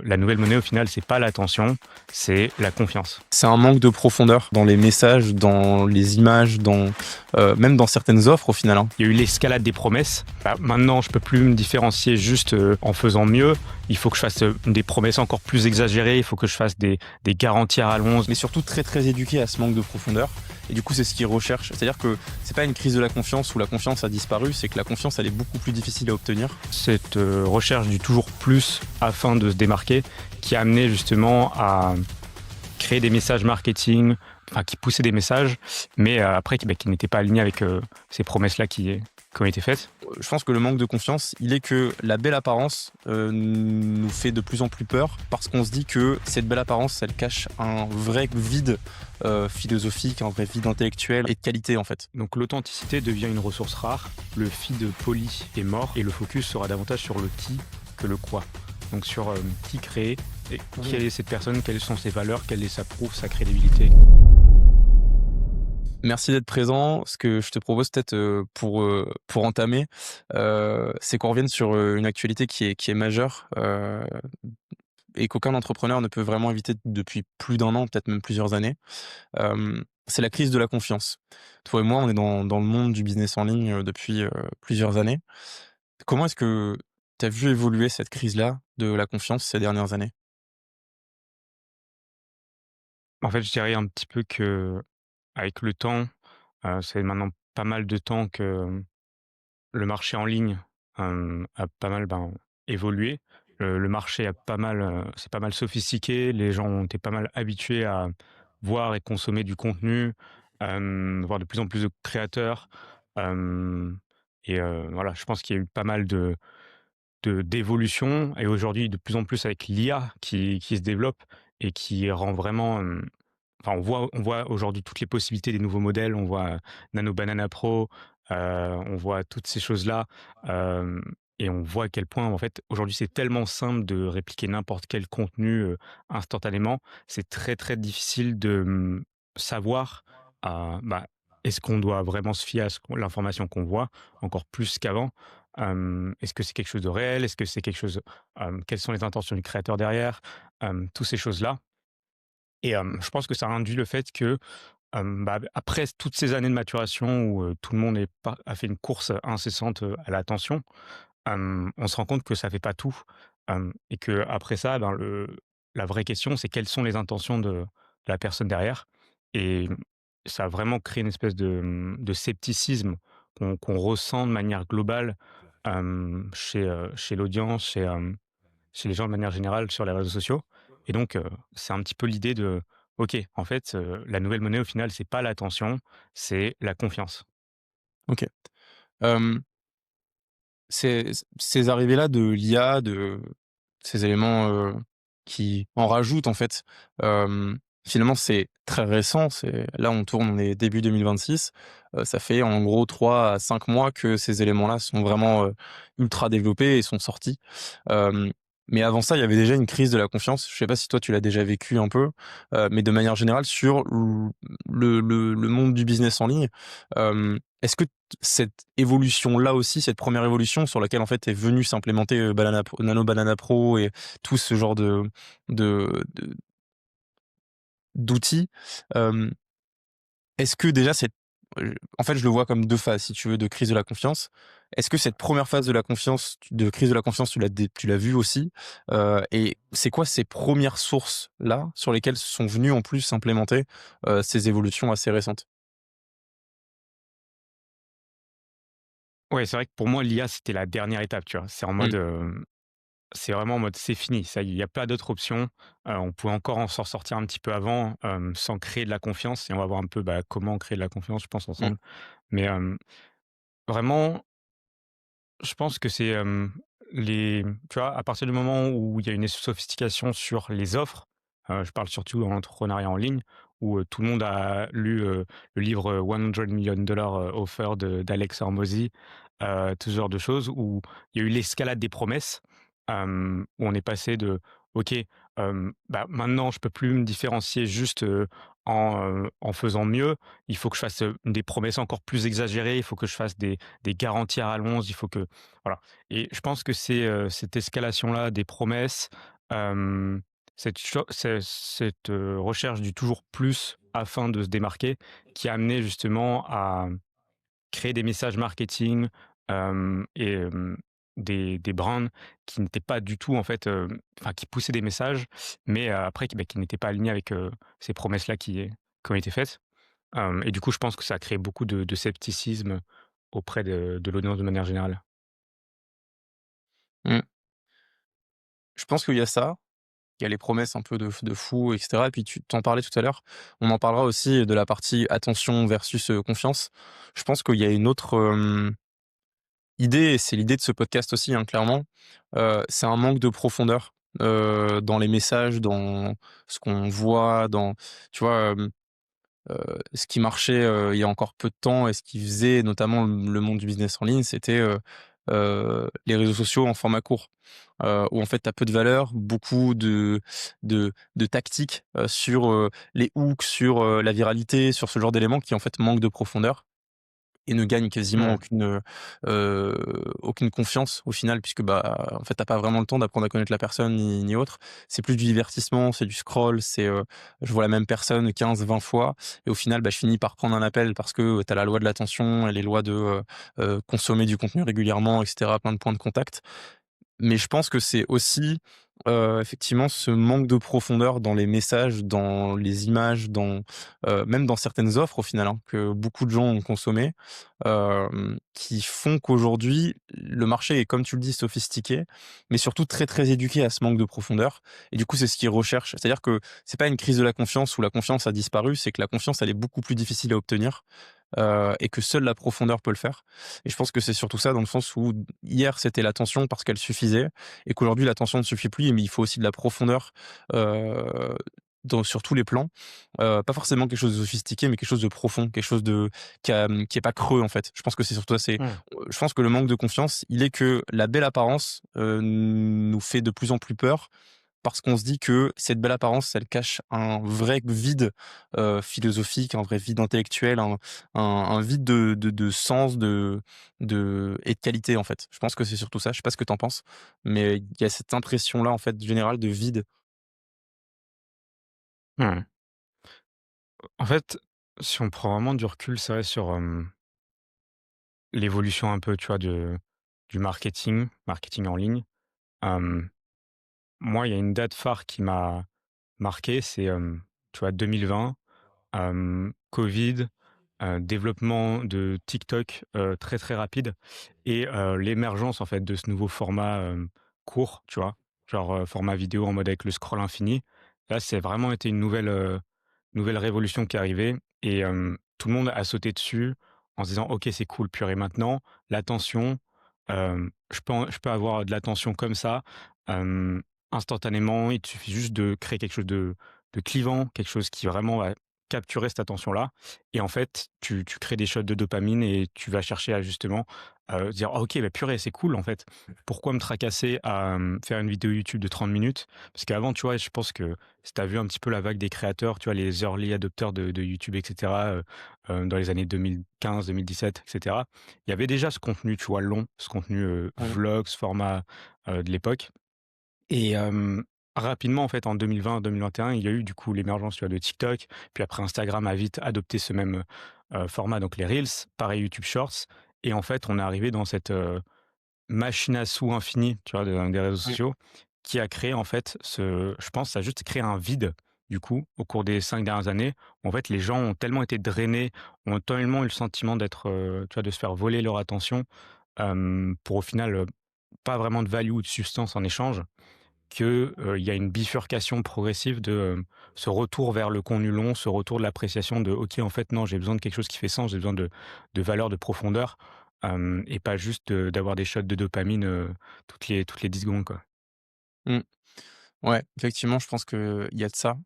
la nouvelle monnaie au final, c'est pas l'attention, c'est la confiance. C'est un manque de profondeur dans les messages, dans les images, même dans certaines offres au final, hein. Il y a eu l'escalade des promesses. Maintenant, je peux plus me différencier juste en faisant mieux. Il faut que je fasse des promesses encore plus exagérées. Il faut que je fasse des garanties à rallonge. Mais surtout très très éduqué à ce manque de profondeur. Et du coup, c'est ce qu'ils recherchent. C'est-à-dire que c'est pas une crise de la confiance où la confiance a disparu, c'est que la confiance, elle est beaucoup plus difficile à obtenir. Cette recherche du toujours plus afin de se démarquer qui a amené justement à créer des messages marketing, enfin qui poussaient des messages, mais après qui n'étaient pas alignés avec ces promesses-là qui ont été faites. Je pense que le manque de confiance, il est que la belle apparence nous fait de plus en plus peur parce qu'on se dit que cette belle apparence, elle cache un vrai vide philosophique, un vrai vide intellectuel et de qualité en fait. Donc l'authenticité devient une ressource rare, le feed poli est mort et le focus sera davantage sur le qui que le quoi. Donc sur qui créer, et quelle est cette personne, quelles sont ses valeurs, quelle est sa proof, sa crédibilité. Merci d'être présent. Ce que je te propose peut-être pour entamer, c'est qu'on revienne sur une actualité qui est majeure et qu'aucun entrepreneur ne peut vraiment éviter depuis plus d'un an, peut-être même plusieurs années. C'est la crise de la confiance. Toi et moi, on est dans le monde du business en ligne depuis plusieurs années. Comment est-ce que tu as vu évoluer cette crise-là de la confiance ces dernières années? En fait, je dirais un petit peu que avec le temps, c'est maintenant pas mal de temps que le marché en ligne a pas mal évolué. Le marché a pas mal, c'est pas mal sophistiqué. Les gens ont été pas mal habitués à voir et consommer du contenu, voir de plus en plus de créateurs. euh, voilà, je pense qu'il y a eu pas mal d'évolution et aujourd'hui de plus en plus avec l'IA qui se développe et qui rend vraiment, enfin on voit aujourd'hui toutes les possibilités des nouveaux modèles. On voit Nano Banana Pro, on voit toutes ces choses-là, hem et on voit à quel point en fait aujourd'hui c'est tellement simple de répliquer n'importe quel contenu, instantanément. C'est très, très difficile de, savoir, est-ce qu'on doit vraiment se fier à l'information qu'on voit encore plus qu'avant? Est-ce que c'est quelque chose de réel? Est-ce que c'est quelque chose, quelles sont les intentions du créateur derrière? Toutes ces choses-là et je pense que ça induit le fait que, après toutes ces années de maturation où, tout le monde a fait une course incessante, à l'attention, on se rend compte que ça fait pas tout, et qu'après ça, la vraie question, c'est quelles sont les intentions de la personne derrière et ça a vraiment créé une espèce de scepticisme qu'on ressent de manière globale, chez l'audience, chez les gens de manière générale sur les réseaux sociaux et donc c'est un petit peu l'idée de: «OK, en fait, la nouvelle monnaie au final, c'est pas l'attention, c'est la confiance». OK. Hem, ces arrivées-là de l'IA, de ces éléments qui en rajoutent en fait, finalement c'est très récent, on est début 2026, ça fait en gros 3 à 5 mois que ces éléments-là sont vraiment ultra développés et sont sortis. Hem, mais avant ça, il y avait déjà une crise de la confiance. Je sais pas si toi tu l'as déjà vécu un peu, mais de manière générale sur le monde du business en ligne. Est-ce que cette évolution-là aussi, cette première évolution sur laquelle en fait est venu s'implémenter, Nano Banana Pro et tout ce genre de d'outils, hem, est-ce que déjà en fait, je le vois comme 2 phases si tu veux de crise de la confiance. Est-ce que cette première phase de la confiance, de crise de la confiance, tu l'as vue aussi? Et c'est quoi ces premières sources-là sur lesquelles sont venues en plus s'implémenter, ces évolutions assez récentes? Ouais, c'est vrai que pour moi, l'IA, c'était la dernière étape, tu vois? C'est en Mmh. mode, c'est vraiment en mode: «C'est fini, ça y est, il y a pas d'autre option». On pouvait encore s'en sortir un petit peu avant, sans créer de la confiance et on va voir un peu, comment créer de la confiance, je pense, Mmh. ensemble. Mais, vraiment, je pense que c'est, tu vois, à partir du moment où il y a une sophistication sur les offres, je parle surtout dans l'entrepreneuriat en ligne, où, tout le monde a lu, le livre, $100 million Offer d'Alex Hormozy, tout ce genre de choses où il y a eu l'escalade des promesses, où on est passé de: «OK, maintenant je peux plus me différencier juste, en faisant mieux. Il faut que je fasse, des promesses encore plus exagérées, il faut que je fasse des garanties à rallonge, il faut que voilà et je pense que c'est, cette escalation-là des promesses, hem, cette recherche du toujours plus afin de se démarquer qui a amené justement à créer des messages marketing, des brands qui n'étaient pas du tout en fait, enfin qui poussaient des messages, mais après qui n'étaient pas alignés avec, ces promesses-là qui ont été faites. Et du coup, je pense que ça a créé beaucoup de scepticisme auprès de l'audience de manière générale. Mmh. Je pense qu'il y a ça, il y a les promesses un peu de fou et cetera et puis tu t'en parlais tout à l'heure. On en parlera aussi de la partie attention versus, confiance. Je pense qu'il y a une autre, idée et c'est l'idée de ce podcast aussi, hein, clairement. C'est un manque de profondeur, dans les messages, dans ce qu'on voit, dans tu vois, ce qui marchait, il y a encore peu de temps et ce qui faisait notamment le monde du business en ligne, c'était, les réseaux sociaux en format court, où en fait tu as peu de valeur, beaucoup de tactiques, sur, les hooks, sur, la viralité, sur ce genre d'éléments qui en fait manquent de profondeur et ne gagnent quasiment Ouais, aucune confiance au final puisque, bah, en fait, tu pas vraiment le temps d'apprendre à connaître la personne ni autre. C'est plus du divertissement, c'est du scroll, c'est, je vois la même personne 15-20 fois et au final, bah, je finis par prendre un appel parce que, tu as la loi de l'attention et les lois de, consommer du contenu régulièrement et cetera, plein de points de contact. Mais je pense que c'est aussi, effectivement ce manque de profondeur dans les messages, dans les images, dans, même dans certaines offres au final, hein, que beaucoup de gens ont consommées, qui font qu'aujourd'hui, le marché est, comme tu le dis, sophistiqué, mais surtout très, très éduqué à ce manque de profondeur et du coup, c'est ce qu'ils recherchent. C'est-à-dire que c'est pas une crise de la confiance où la confiance a disparu, c'est que la confiance, elle est beaucoup plus difficile à obtenir, et que seule la profondeur peut le faire et je pense que c'est surtout ça dans le sens où hier, c'était l'attention parce qu'elle suffisait et qu'aujourd'hui l'attention ne suffit plus, mais il faut aussi de la profondeur, heu, sur tous les plans. Pas forcément quelque chose de sophistiqué, mais quelque chose de profond, quelque chose qui est pas creux, en fait. Je pense que c'est surtout ça, ouais. je pense que le manque de confiance, il est que la belle apparence, nous fait de plus en plus peur parce qu'on se dit que cette belle apparence, elle cache un vrai vide, philosophique, un vrai vide intellectuel, un vide de sens, de et de qualité, en fait. Je pense que c'est surtout ça. Je sais pas ce que tu en penses, mais il y a cette impression-là, en fait, générale de vide. Mmh. En fait, si on prend vraiment du recul, c'est vrai sur, l'évolution un peu, tu vois, du marketing en ligne. Hem, Moi, il y a une date phare qui m'a marqué, c'est, tu vois, 2020, covid, développement de TikTok, très, très rapide et l'émergence, en fait, de ce nouveau format, court, tu vois? Genre, format vidéo en mode avec le scroll infini. Là, c'est vraiment été une nouvelle révolution qui est arrivée et tout le monde a sauté dessus en se disant: «OK, c'est cool, purée, maintenant l'attention, je peux avoir de l'attention comme ça, hem, instantanément. Il te suffit juste de créer quelque chose de clivant, quelque chose qui vraiment va capturer cette attention-là» et en fait, tu crées des shots de dopamine et tu vas chercher à justement, dire: «Ah OK, bah, purée, c'est cool, en fait. Pourquoi me tracasser à, faire une vidéo YouTube de 30 minutes?» Parce qu'avant, tu vois, je pense que si tu as vu un petit peu la vague des créateurs, tu vois, les early adopters de YouTube et cetera, dans les années 2015-2017 et cetera. Il y avait déjà ce contenu, tu vois, long, ce contenu, Ouais, vlog, ce format, de l'époque et rapidement, en fait, en 2020-2021, il y a eu du coup l'émergence, tu vois, de TikTok. Puis après Instagram a vite adopté ce même, format, donc les reels, pareil YouTube Shorts et en fait, on est arrivé dans cette, machine à sous infinie, tu vois, des réseaux ouais. sociaux, qui a créé en fait je pense ça a juste créé un vide, du coup, au cours des 5 dernières années. En fait, les gens ont tellement été drainés, ont tellement eu le sentiment d'être, tu vois, de se faire voler leur attention, pour au final, pas vraiment de value ou de substance en échange, que, il y a une bifurcation progressive de, ce retour vers le contenu long, ce retour de l'appréciation de: «OK, en fait, non, j'ai besoin de quelque chose qui fait sens, j'ai besoin de valeur, de profondeur», et pas juste, d'avoir des shots de dopamine, toutes les 10 secondes, quoi. Mmh. Ouais, effectivement, je pense qu'il y a de ça.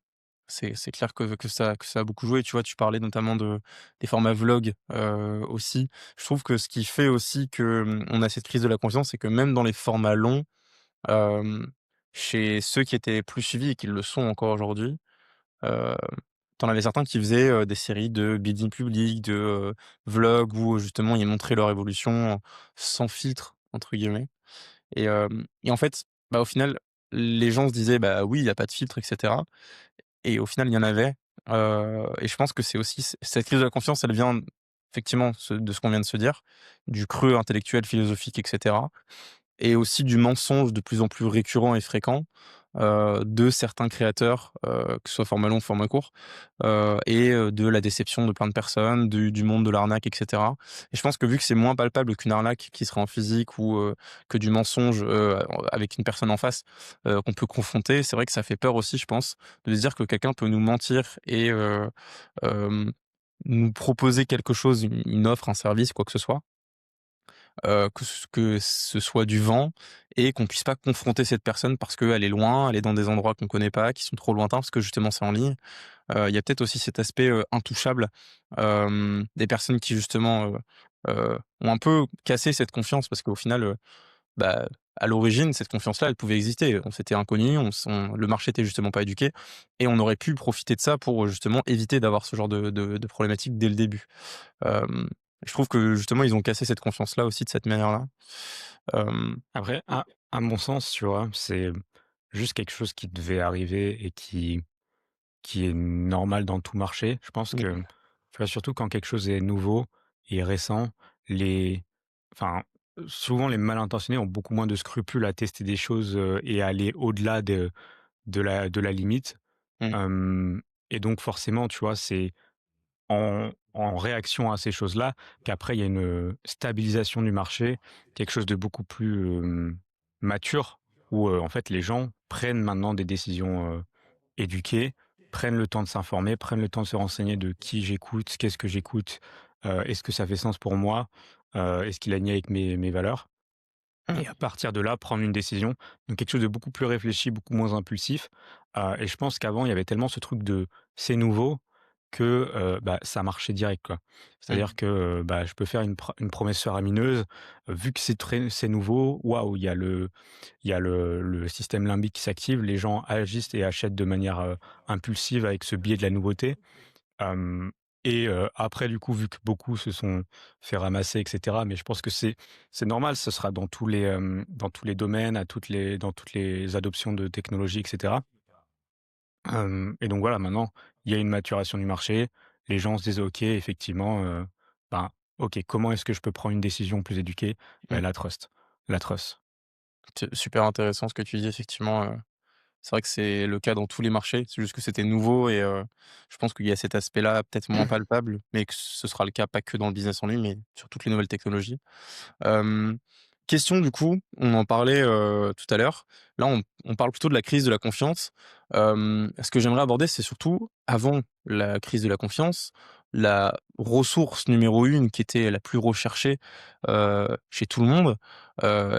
C'est clair que ça a beaucoup joué. Tu vois, tu parlais notamment des formats vlog, aussi. Je trouve que ce qui fait aussi que, on a cette crise de la confiance, c'est que même dans les formats longs, hem, chez ceux qui étaient plus suivis et qui le sont encore aujourd'hui, heu, tu avais certains qui faisaient, des séries de building public, de, vlogs où justement ils montraient leur évolution «sans filtre» entre guillemets. Et en fait, bah, au final, les gens se disaient: «Bah, oui, il y a pas de filtre et cetera» et au final, il y en avait, et je pense que c'est aussi cette crise de la confiance, elle vient effectivement de ce qu'on vient de se dire, du creux intellectuel, philosophique et cetera. Et aussi du mensonge de plus en plus récurrent et fréquent, de certains créateurs, que ce soit format long, format court, de la déception de plein de personnes, du monde de l'arnaque et cetera. Et je pense que vu que c'est moins palpable qu'une arnaque qui serait en physique ou, que du mensonge, avec une personne en face, qu'on peut confronter, c'est vrai que ça fait peur aussi, je pense, de se dire que quelqu'un peut nous mentir et hem, nous proposer quelque chose, une offre, un service, quoi que ce soit, que ce soit du vent et qu'on puisse pas confronter cette personne parce qu'elle est loin, elle est dans des endroits qu'on connaît pas, qui sont trop lointains parce que justement c'est en ligne. Il y a peut-être aussi cet aspect, intouchable, des personnes qui justement, ont un peu cassé cette confiance parce qu'au final, bah, à l'origine, cette confiance-là, elle pouvait exister. On s'était inconnus, le marché était justement pas éduqué et on aurait pu profiter de ça pour, justement éviter d'avoir ce genre de problématique dès le début. Hem, je trouve que justement, ils ont cassé cette confiance-là aussi de cette manière-là. Hem, Après, à mon sens, tu vois, c'est juste quelque chose qui devait arriver et qui est normal dans tout marché. Je pense mmh, que, tu vois, surtout quand quelque chose est nouveau et récent, les enfin, souvent les mal intentionnés ont beaucoup moins de scrupules à tester des choses, et à aller au-delà de la limite. mmh, Hem et donc forcément, tu vois, c'est en réaction à ces choses-là qu'après il y a une stabilisation du marché, quelque chose de beaucoup plus, mature où, en fait les gens prennent maintenant des décisions, éduqués, prennent le temps de s'informer, prennent le temps de se renseigner de qui j'écoute, qu'est-ce que j'écoute, est-ce que ça fait sens pour moi, est-ce qu'il aligne avec mes valeurs? Et mmh, à partir de là, prendre une décision. Donc quelque chose de beaucoup plus réfléchi, beaucoup moins impulsif, et je pense qu'avant, il y avait tellement ce truc de: «C'est nouveau» que, bah, ça marchait direct, quoi. mmh, C'est-à-dire que, bah, je peux faire une promesse faramineuse, vu que c'est nouveau, waouh, il y a le système limbique qui s'active, les gens agissent et achètent de manière, impulsive avec ce biais de la nouveauté. Hem Après du coup, vu que beaucoup se sont fait ramasser et cetera, mais je pense que c'est normal, ce sera dans tous les domaines, dans toutes les adoptions de technologies et cetera. Et donc voilà, maintenant, il y a une maturation du marché. Les gens se disent: «OK, effectivement, ben, OK, comment est-ce que je peux prendre une décision plus éduquée?» mmh. La trust, la trust. C'est super intéressant ce que tu dis effectivement, c'est vrai que c'est le cas dans tous les marchés, c'est juste que c'était nouveau et je pense qu'il y a cet aspect-là peut-être moins palpable, mais que ce sera le cas pas que dans le business en ligne, mais sur toutes les nouvelles technologies. Hem, question du coup, on en parlait, tout à l'heure. Là, on parle plutôt de la crise de la confiance. Ce que j'aimerais aborder, c'est surtout avant la crise de la confiance, la ressource numéro 1 qui était la plus recherchée, chez tout le monde,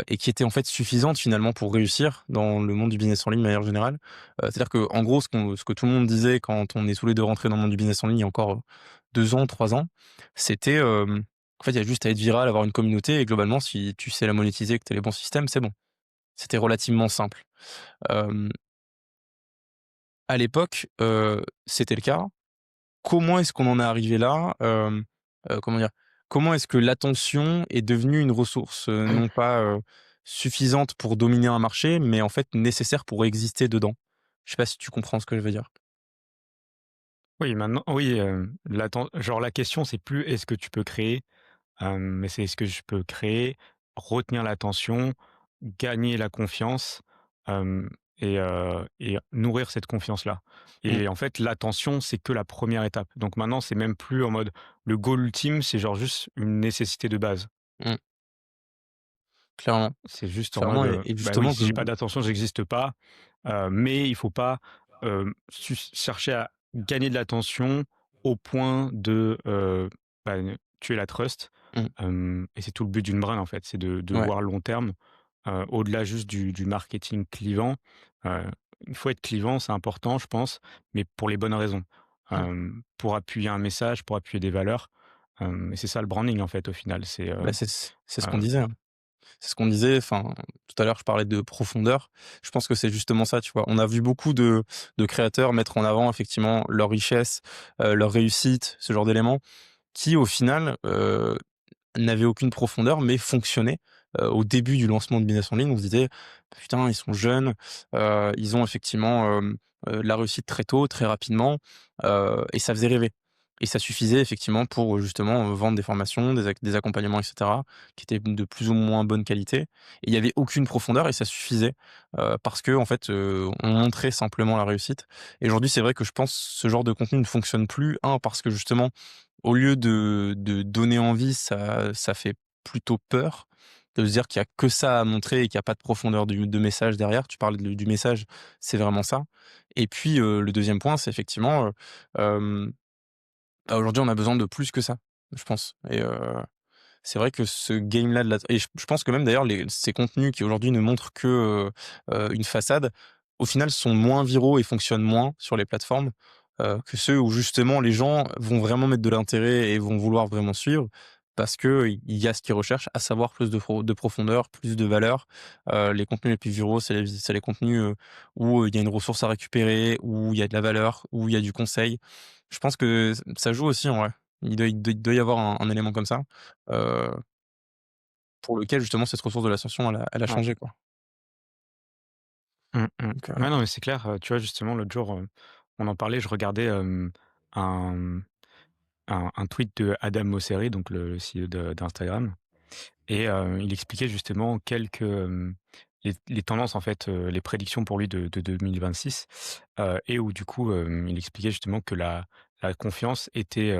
et qui était en fait suffisante finalement pour réussir dans le monde du business en ligne de manière générale. C'est-à-dire qu'en gros, ce que tout le monde disait quand on est tous les 2 rentrés dans le monde du business en ligne il y a encore, 2 ans, 3 ans, c'était, en fait, il y a juste à être viral, avoir une communauté et globalement, si tu sais la monétiser, que tu as les bons systèmes, c'est bon. C'était relativement simple. Hem, à l'époque, c'était le cas. Comment est-ce qu'on en est arrivé là? Comment dire? Comment est-ce que l'attention est devenue une ressource, non pas, suffisante pour dominer un marché, mais en fait nécessaire pour exister dedans? Je sais pas si tu comprends ce que je veux dire? Oui, maintenant oui, la question, c'est plus: «Est-ce que tu peux créer?» Mais c'est ce que je peux créer, retenir l'attention, gagner la confiance, hem et nourrir cette confiance-là. Mmh, Et en fait, l'attention, c'est que la première étape. Donc maintenant, c'est même plus en mode le goal ultime, c'est genre juste une nécessité de base. mmh, clairement. C'est juste en mode, Clairement et bah, oui, justement si que j'ai pas d'attention, j'existe pas, mais il faut pas, chercher à gagner de l'attention au point de, bah, tuer la trust. mmh, Et c'est tout le but d'une brand, en fait, c'est de ouais, voir long terme, au-delà juste du marketing clivant. Heu, il faut être clivant, c'est important, je pense, mais pour les bonnes raisons. mmh. Pour appuyer un message, pour appuyer des valeurs, et c'est ça le branding, en fait, au final, Bah, c'est ce qu'on heu disait, hein. C'est ce qu'on disait, enfin, tout à l'heure, je parlais de profondeur. Je pense que c'est justement ça, tu vois? On a vu beaucoup de créateurs mettre en avant effectivement leur richesse, leur réussite, ce genre d'éléments qui, au final, n'avaient aucune profondeur, mais fonctionnaient, au début du lancement de business en ligne, on se disait: «Putain, ils sont jeunes, ils ont effectivement, de la réussite très tôt, très rapidement», et ça faisait rêver et ça suffisait effectivement pour, justement, vendre des formations, des accompagnements et cetera, qui étaient de plus ou moins bonne qualité et il y avait aucune profondeur et ça suffisait, parce qu'en fait, on montrait simplement la réussite et aujourd'hui, c'est vrai que je pense ce genre de contenu ne fonctionne plus. Parce que justement, au lieu de donner envie, ça fait plutôt peur de se dire qu'il y a que ça à montrer et qu'il y a pas de profondeur de message derrière. Tu parlais du message, c'est vraiment ça et puis, le deuxième point, c'est effectivement, hem, aujourd'hui, on a besoin de plus que ça, je pense et c'est vrai que ce game-là de la et je pense que même d'ailleurs ces contenus qui aujourd'hui ne montrent que, une façade, au final sont moins viraux et fonctionnent moins sur les plateformes, que ceux où justement les gens vont vraiment mettre de l'intérêt et vont vouloir vraiment suivre parce qu'il y a ce qu'ils recherchent, à savoir plus de profondeur, plus de valeur. Les contenus les plus viraux, c'est les contenus, où, il y a une ressource à récupérer, où il y a de la valeur, où il y a du conseil. Je pense que ça joue aussi en vrai. Il doit y avoir un élément comme ça, heu, pour lequel justement cette ressource de l'ascension elle a Ouais. changé quoi. Mmh mh. Donc Ouais, non, mais c'est clair, tu vois, justement, l'autre jour, on en parlait, je regardais, un, un tweet de Adam Mosseri, donc le CEO d'Instagram et il expliquait justement quelques, les tendances, en fait, les prédictions pour lui de 2026, et où du coup, il expliquait justement que la confiance était,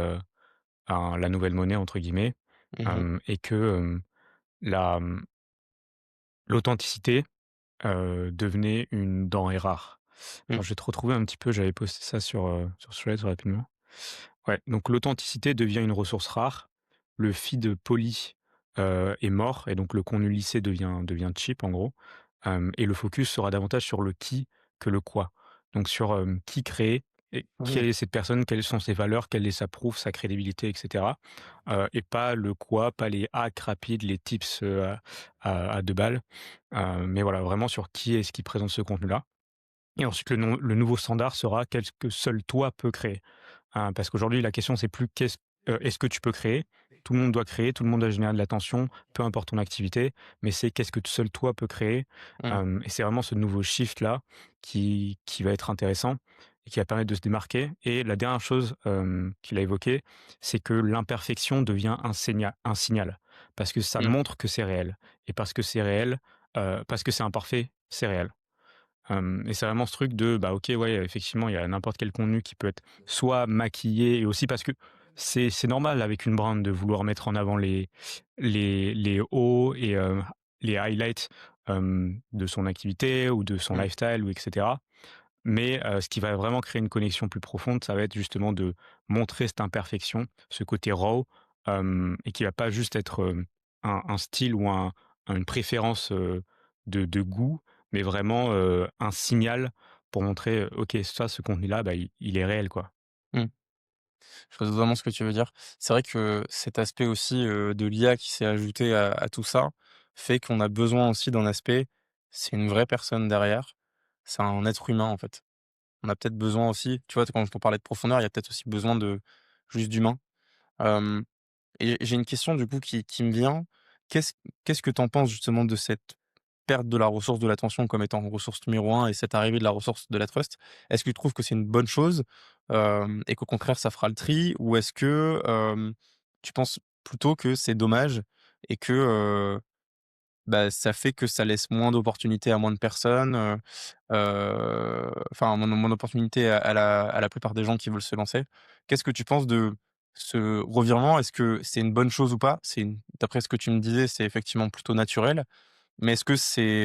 «la nouvelle monnaie» entre guillemets, mmh et que, la, l'authenticité, devenait une denrée rare. mh, Alors je vais te retrouver un petit peu, j'avais posté ça sur Threads rapidement. Ouais, donc l'authenticité devient une ressource rare, le feed poli, est mort et donc le contenu lissé devient cheap en gros, et le focus sera davantage sur le qui que le quoi. Donc sur, qui créer et oui, quelle est cette personne, quelles sont ses valeurs, quelle est sa proof, sa crédibilité et cetera, et pas le quoi, pas les hacks rapides, les tips, à 2 balles, mais voilà, vraiment sur qui est-ce qui présente ce contenu-là et ensuite le nouveau standard sera qu'est-ce que seul toi peux créer. Parce qu'aujourd'hui, la question, c'est plus est-ce que tu peux créer? Tout le monde doit créer, tout le monde doit générer de l'attention, peu importe ton activité, mais c'est qu'est-ce que seul toi peux créer? mmh, Et c'est vraiment ce nouveau shift-là qui va être intéressant et qui va permettre de se démarquer. Et la dernière chose, qu'il a évoquée, c'est que l'imperfection devient un signal. Parce que ça mmh, montre que c'est réel. Et parce que c'est réel, parce que c'est imparfait, c'est réel. Et c'est vraiment ce truc de, bah, OK, ouais, effectivement, il y a n'importe quel contenu qui peut être soit maquillé et aussi parce que c'est normal avec une brand de vouloir mettre en avant les hauts et les highlights, de son activité ou de son mmh, lifestyle ou et cetera. Mais ce qui va vraiment créer une connexion plus profonde, ça va être justement de montrer cette imperfection, ce côté raw, et qui va pas juste être, un style ou une préférence, de goût, mais vraiment, un signal pour montrer, OK, ça, ce contenu-là, bah, il est réel, quoi. mmh. Je vois totalement ce que tu veux dire. C'est vrai que cet aspect aussi, de l'IA qui s'est ajouté à tout ça, fait qu'on a besoin aussi d'un aspect, c'est une vraie personne derrière, c'est un être humain en fait. On a peut-être besoin aussi, tu vois, quand on parlait de profondeur, il y a peut-être aussi besoin de juste d'humain. Hem Et j'ai une question du coup qui me vient. Qu'est-ce qu'est-ce que tu en penses justement de cette perte de la ressource de l'attention comme étant ressource numéro un et cette arrivée de la ressource de la trust? Est-ce que tu trouves que c'est une bonne chose, et qu'au contraire ça fera le tri? Ou est-ce que, tu penses plutôt que c'est dommage et que, bah, ça fait que ça laisse moins d'opportunités à moins de personnes, enfin moins d'opportunités à la plupart des gens qui veulent se lancer. Qu'est-ce que tu penses de ce revirement? Est-ce que c'est une bonne chose ou pas? D'après ce que tu me disais, c'est effectivement plutôt naturel, mais est-ce que c'est,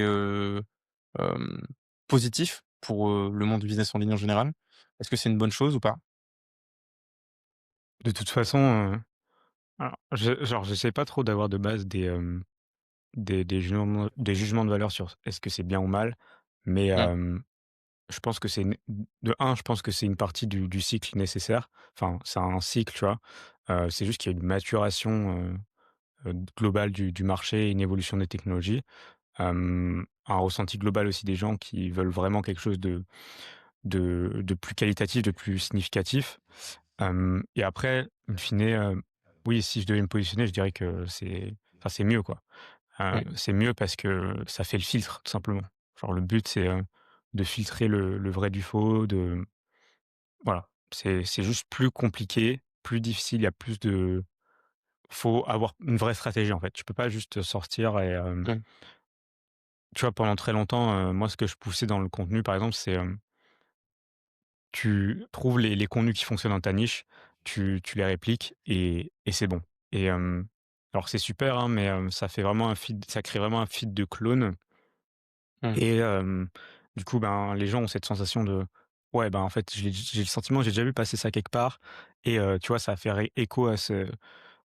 hem, positif pour, le monde du business en ligne en général? Est-ce que c'est une bonne chose ou pas? De toute façon, alors j'essaie pas trop d'avoir de base des jugements de valeur sur est-ce que c'est bien ou mal, mais Mmh, je pense que c'est une de un, je pense que c'est une partie du cycle nécessaire. Enfin, c'est un cycle, tu vois? C'est juste qu'il y a une maturation, globale du marché, une évolution des technologies, un ressenti global aussi des gens qui veulent vraiment quelque chose de plus qualitatif, de plus significatif. Et après, in fine, oui, si je devais me positionner, je dirais que c'est mieux, quoi. Mmh, C'est mieux parce que ça fait le filtre, tout simplement. Genre le but, c'est, de filtrer le vrai du faux, de voilà. C'est juste plus compliqué, plus difficile, il y a plus de faut avoir une vraie stratégie, en fait. Tu peux pas juste sortir et mmh, tu vois, pendant très longtemps, moi, ce que je poussais dans le contenu, par exemple, c'est, tu trouves les contenus qui fonctionnent dans ta niche, tu les répliques et c'est bon et alors c'est super, hein, mais ça fait vraiment un feed ça crée vraiment un feed de clones mmh, et du coup, ben, les gens ont cette sensation de: «Ouais, ben, en fait, j'ai le sentiment que j'ai déjà vu passer ça quelque part» et tu vois, ça a fait ré écho à ce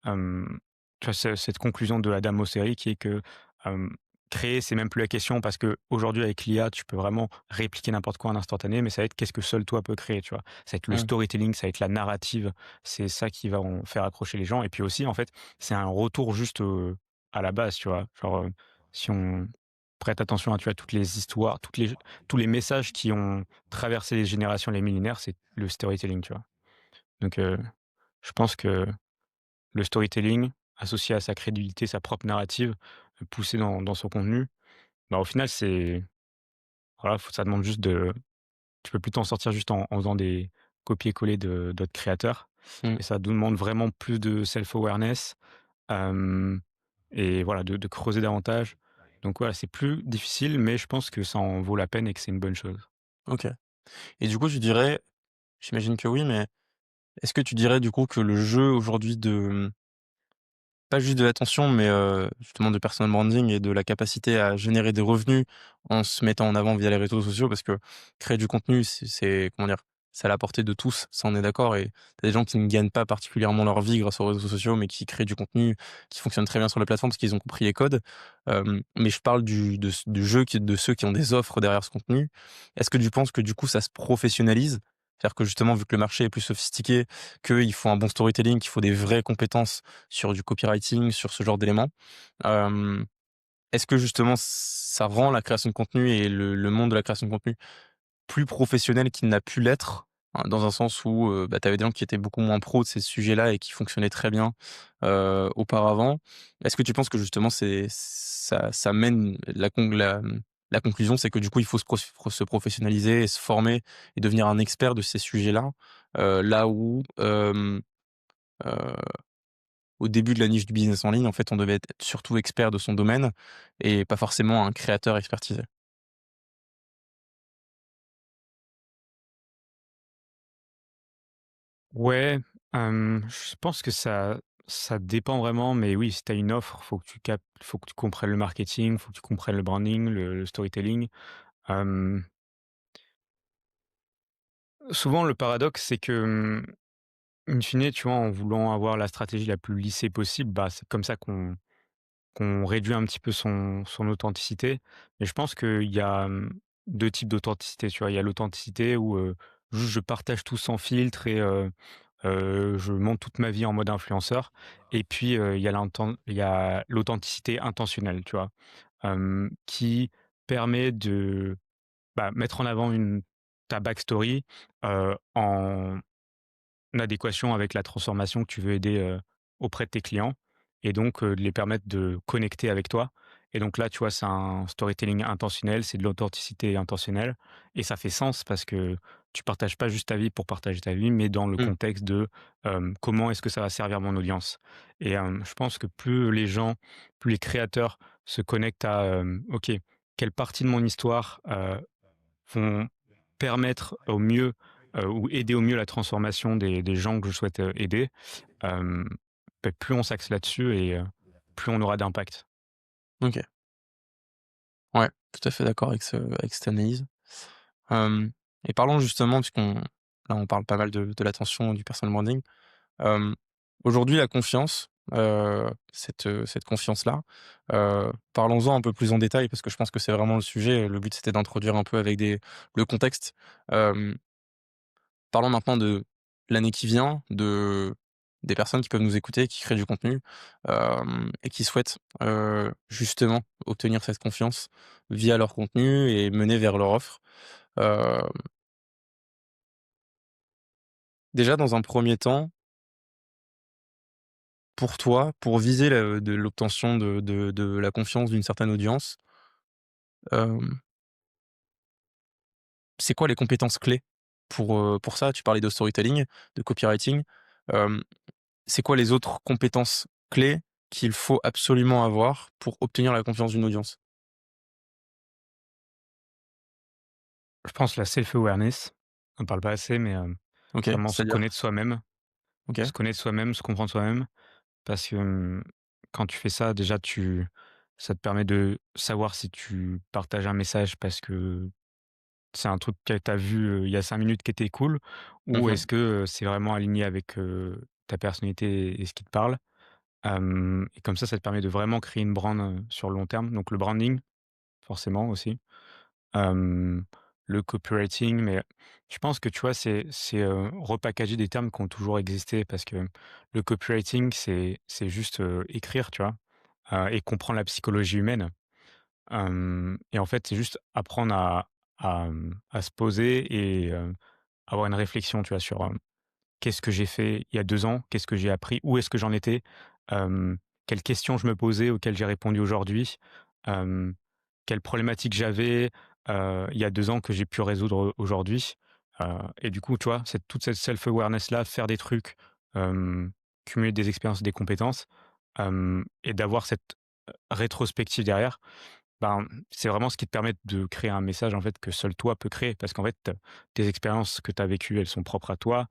tu vois, cette conclusion de Adam Mosseri qui est que, hem, créer, c'est même plus la question parce qu'aujourd'hui avec l'IA, tu peux vraiment répliquer n'importe quoi en instantané, mais ça va être qu'est-ce que seul toi peux créer, tu vois? Ça va être le mmh, storytelling, ça va être la narrative, c'est ça qui va en faire accrocher les gens et puis aussi, en fait, c'est un retour juste, à la base, tu vois? Genre, si on prête attention à, tu vois, toutes les histoires, tous les messages qui ont traversé les générations, les millénaires, c'est le storytelling, tu vois? Donc je pense que le storytelling, associé à sa crédibilité, sa propre narrative, poussée dans son contenu, bah, au final, c'est voilà, faut ça demande juste de tu peux plus t'en sortir juste en faisant des copier-coller de d'autres créateurs mmh. et ça demande vraiment plus de self awareness, hem et voilà, de creuser davantage. Donc voilà, c'est plus difficile, mais je pense que ça en vaut la peine et que c'est une bonne chose. OK, et du coup, tu dirais, j'imagine que oui, mais est-ce que tu dirais, du coup, que le jeu aujourd'hui de, pas juste de l'attention, mais justement de personal branding et de la capacité à générer des revenus en se mettant en avant via les réseaux sociaux, parce que créer du contenu, c'est comment dire? C'est à la portée de tous, ça on est d'accord, et tu des gens qui ne gagnent pas particulièrement leur vie grâce aux réseaux sociaux, mais qui créent du contenu qui fonctionne très bien sur la plateforme parce qu'ils ont compris les codes. Mais je parle du jeu qui de ceux qui ont des offres derrière ce contenu. Est-ce que tu penses que du coup ça se professionnalise? C'est-à-dire que justement, vu que le marché est plus sophistiqué, qu'il faut un bon storytelling, qu'il faut des vraies compétences sur du copywriting, sur ce genre d'éléments. Hem, Est-ce que justement ça rend la création de contenu et le monde de la création de contenu plus professionnel qu'il n'a pu l'être? Dans un sens où, bah, tu avais des gens qui étaient beaucoup moins pros de ces sujets-là et qui fonctionnaient très bien, auparavant. Est-ce que tu penses que justement ça mène la conclusion, c'est que du coup il faut se professionnaliser et se former et devenir un expert de ces sujets-là? Là où, au début de la niche du business en ligne, en fait, on devait être surtout expert de son domaine et pas forcément un créateur expertisé. Ouais, je pense que ça dépend vraiment, mais oui, si tu as une offre, faut que tu comprennes le marketing, faut que tu comprennes le branding, le storytelling. Hem, Souvent le paradoxe, c'est que, in fine, tu vois, en voulant avoir la stratégie la plus lissée possible, bah, c'est comme ça qu'on réduit un petit peu son authenticité. Mais je pense qu'il y a, 2 types d'authenticité, tu vois? Il y a l'authenticité où, juste je partage tout sans filtre et je montre toute ma vie en mode influenceur et puis, il y a l'authenticité intentionnelle, tu vois? Qui permet de, bah, mettre en avant ta backstory, en adéquation avec la transformation que tu veux aider, auprès de tes clients et donc de les permettre de connecter avec toi et donc là, tu vois, c'est un storytelling intentionnel, c'est de l'authenticité intentionnelle et ça fait sens parce que tu partages pas juste ta vie pour partager ta vie, mais dans le Mmh, contexte de, comment est-ce que ça va servir mon audience? Et je pense que plus les créateurs se connectent à, OK, quelle partie de mon histoire, vont permettre au mieux, ou aider au mieux la transformation des gens que je souhaite, aider, hem, plus on s'axe là-dessus et plus on aura d'impact. OK. Ouais, tout à fait d'accord avec cette analyse. Hem Et parlons justement, puisqu'on là, on parle pas mal de l'attention, du personal branding. Hem, Aujourd'hui, la confiance, cette confiance-là, parlons-en un peu plus en détail parce que je pense que c'est vraiment le sujet. Le but, c'était d'introduire un peu avec le contexte. Hem Parlons maintenant de l'année qui vient, des personnes qui peuvent nous écouter, qui créent du contenu, et qui souhaitent, justement obtenir cette confiance via leur contenu et mener vers leur offre. Heu, Déjà dans un premier temps, pour toi, pour viser l'obtention de la confiance d'une certaine audience, hem, c'est quoi les compétences clés pour ça? Tu parlais de storytelling, de copywriting, hem, c'est quoi les autres compétences clés qu'il faut absolument avoir pour obtenir la confiance d'une audience? Je pense la self-awareness, on en parle pas assez, mais OK, vraiment se c'est-à-dire? connaître soi-même, OK. se connaître soi-même, se comprendre soi-même. Parce que, quand tu fais ça, déjà, ça te permet de savoir si tu partages un message parce que c'est un truc que tu as vu, il y a 5 minutes qui était cool, ou Mmh. est-ce que, c'est vraiment aligné avec, ta personnalité et ce qui te parle? Et comme ça te permet de vraiment créer une brand, sur le long terme. Donc le branding, forcément aussi. Hem, le copywriting, mais je pense que, tu vois, c'est repackager des termes qui ont toujours existé parce que le copywriting, c'est juste, écrire, tu vois? Et comprendre la psychologie humaine. Et en fait, c'est juste apprendre à se poser et avoir une réflexion, tu vois, sur, qu'est-ce que j'ai fait il y a 2 ans? Qu'est-ce que j'ai appris? Où est-ce que j'en étais? Hem, quelles questions je me posais auxquelles j'ai répondu aujourd'hui? Hem, quelles problématiques j'avais, il y a 2 ans que j'ai pu résoudre aujourd'hui? Et du coup, tu vois, toute cette self awareness là, faire des trucs, hem, cumuler des expériences, des compétences, et d'avoir cette, rétrospective derrière, ben, c'est vraiment ce qui te permet de créer un message, en fait, que seul toi peux créer. Parce qu'en fait, tes expériences que tu as vécues, elles sont propres à toi.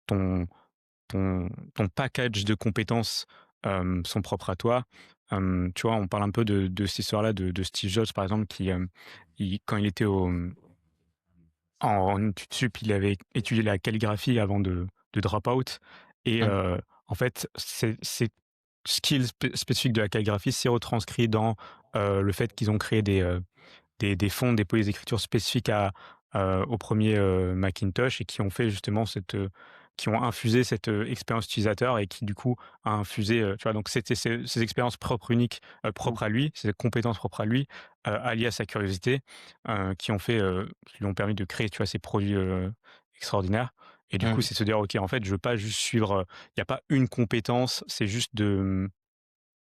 Ton ton package de compétences, sont propres à toi. Tu vois, on parle un peu de cette histoire-là de Steve Jobs, par exemple, qui, quand il était en études sup, il avait étudié la calligraphie avant de drop out. Et Mmh. en fait, ces skills spécifiques de la calligraphie s'est retranscrit dans, le fait qu'ils ont créé des fonts, des polices d'écriture spécifiques au premier er Macintosh, et qui ont fait justement qui ont infusé cette, expérience utilisateur, et qui du coup a infusé, tu vois? Donc c'était ces expériences propres, uniques, Mmh. propres à lui, ces compétences propres à lui, alliées à sa curiosité, qui lui ont permis de créer, tu vois, ces produits, extraordinaires. Et du coup, Mmh. c'est se dire: «OK, en fait, je veux pas juste suivre, il y a pas une compétence, c'est juste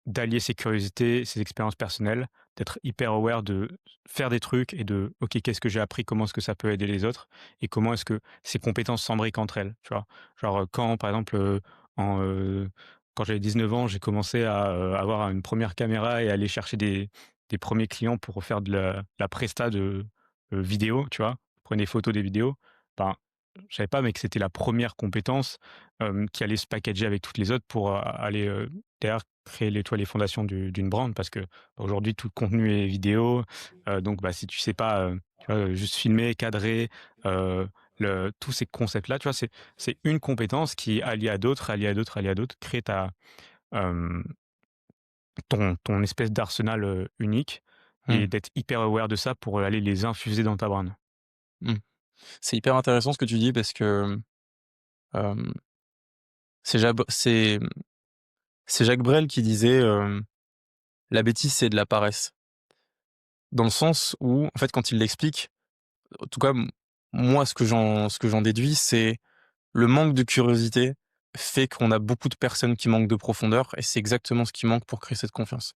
d'allier ses curiosités, ses expériences personnelles, d'être hyper aware, de faire des trucs et de: «OK, qu'est-ce que j'ai appris? Comment est-ce que ça peut aider les autres? Et comment est-ce que ces compétences s'embriquent entre elles?» Tu vois? Genre, quand par exemple, en, quand j'avais 19 ans, j'ai commencé à, avoir une première caméra et aller chercher des 1ers clients pour faire de la presta de, vidéo, tu vois? Prendre des photos, des vidéos. Ben, je savais pas, mais que c'était la première compétence, qui allait se packager avec toutes les autres pour, aller, derrière créer les fondations d'une brand. Parce que, bah, aujourd'hui, tout le contenu est vidéo, donc bah, si tu sais pas, tu vois, juste filmer, cadrer, heu, tous ces concepts-là, tu vois, c'est une compétence qui, alliée à d'autres, alliée à d'autres, alliée à d'autres, crée hem, ton espèce d'arsenal, unique, et Mmh. d'être hyper aware de ça pour, aller les infuser dans ta brand. Mmh. C'est hyper intéressant ce que tu dis parce que, hem, c'est Jacques Brel qui disait, «La bêtise, c'est de la paresse». Dans le sens où, en fait, quand il l'explique, en tout cas, moi, ce que j'en déduis, c'est le manque de curiosité fait qu'on a beaucoup de personnes qui manquent de profondeur et c'est exactement ce qui manque pour créer cette confiance.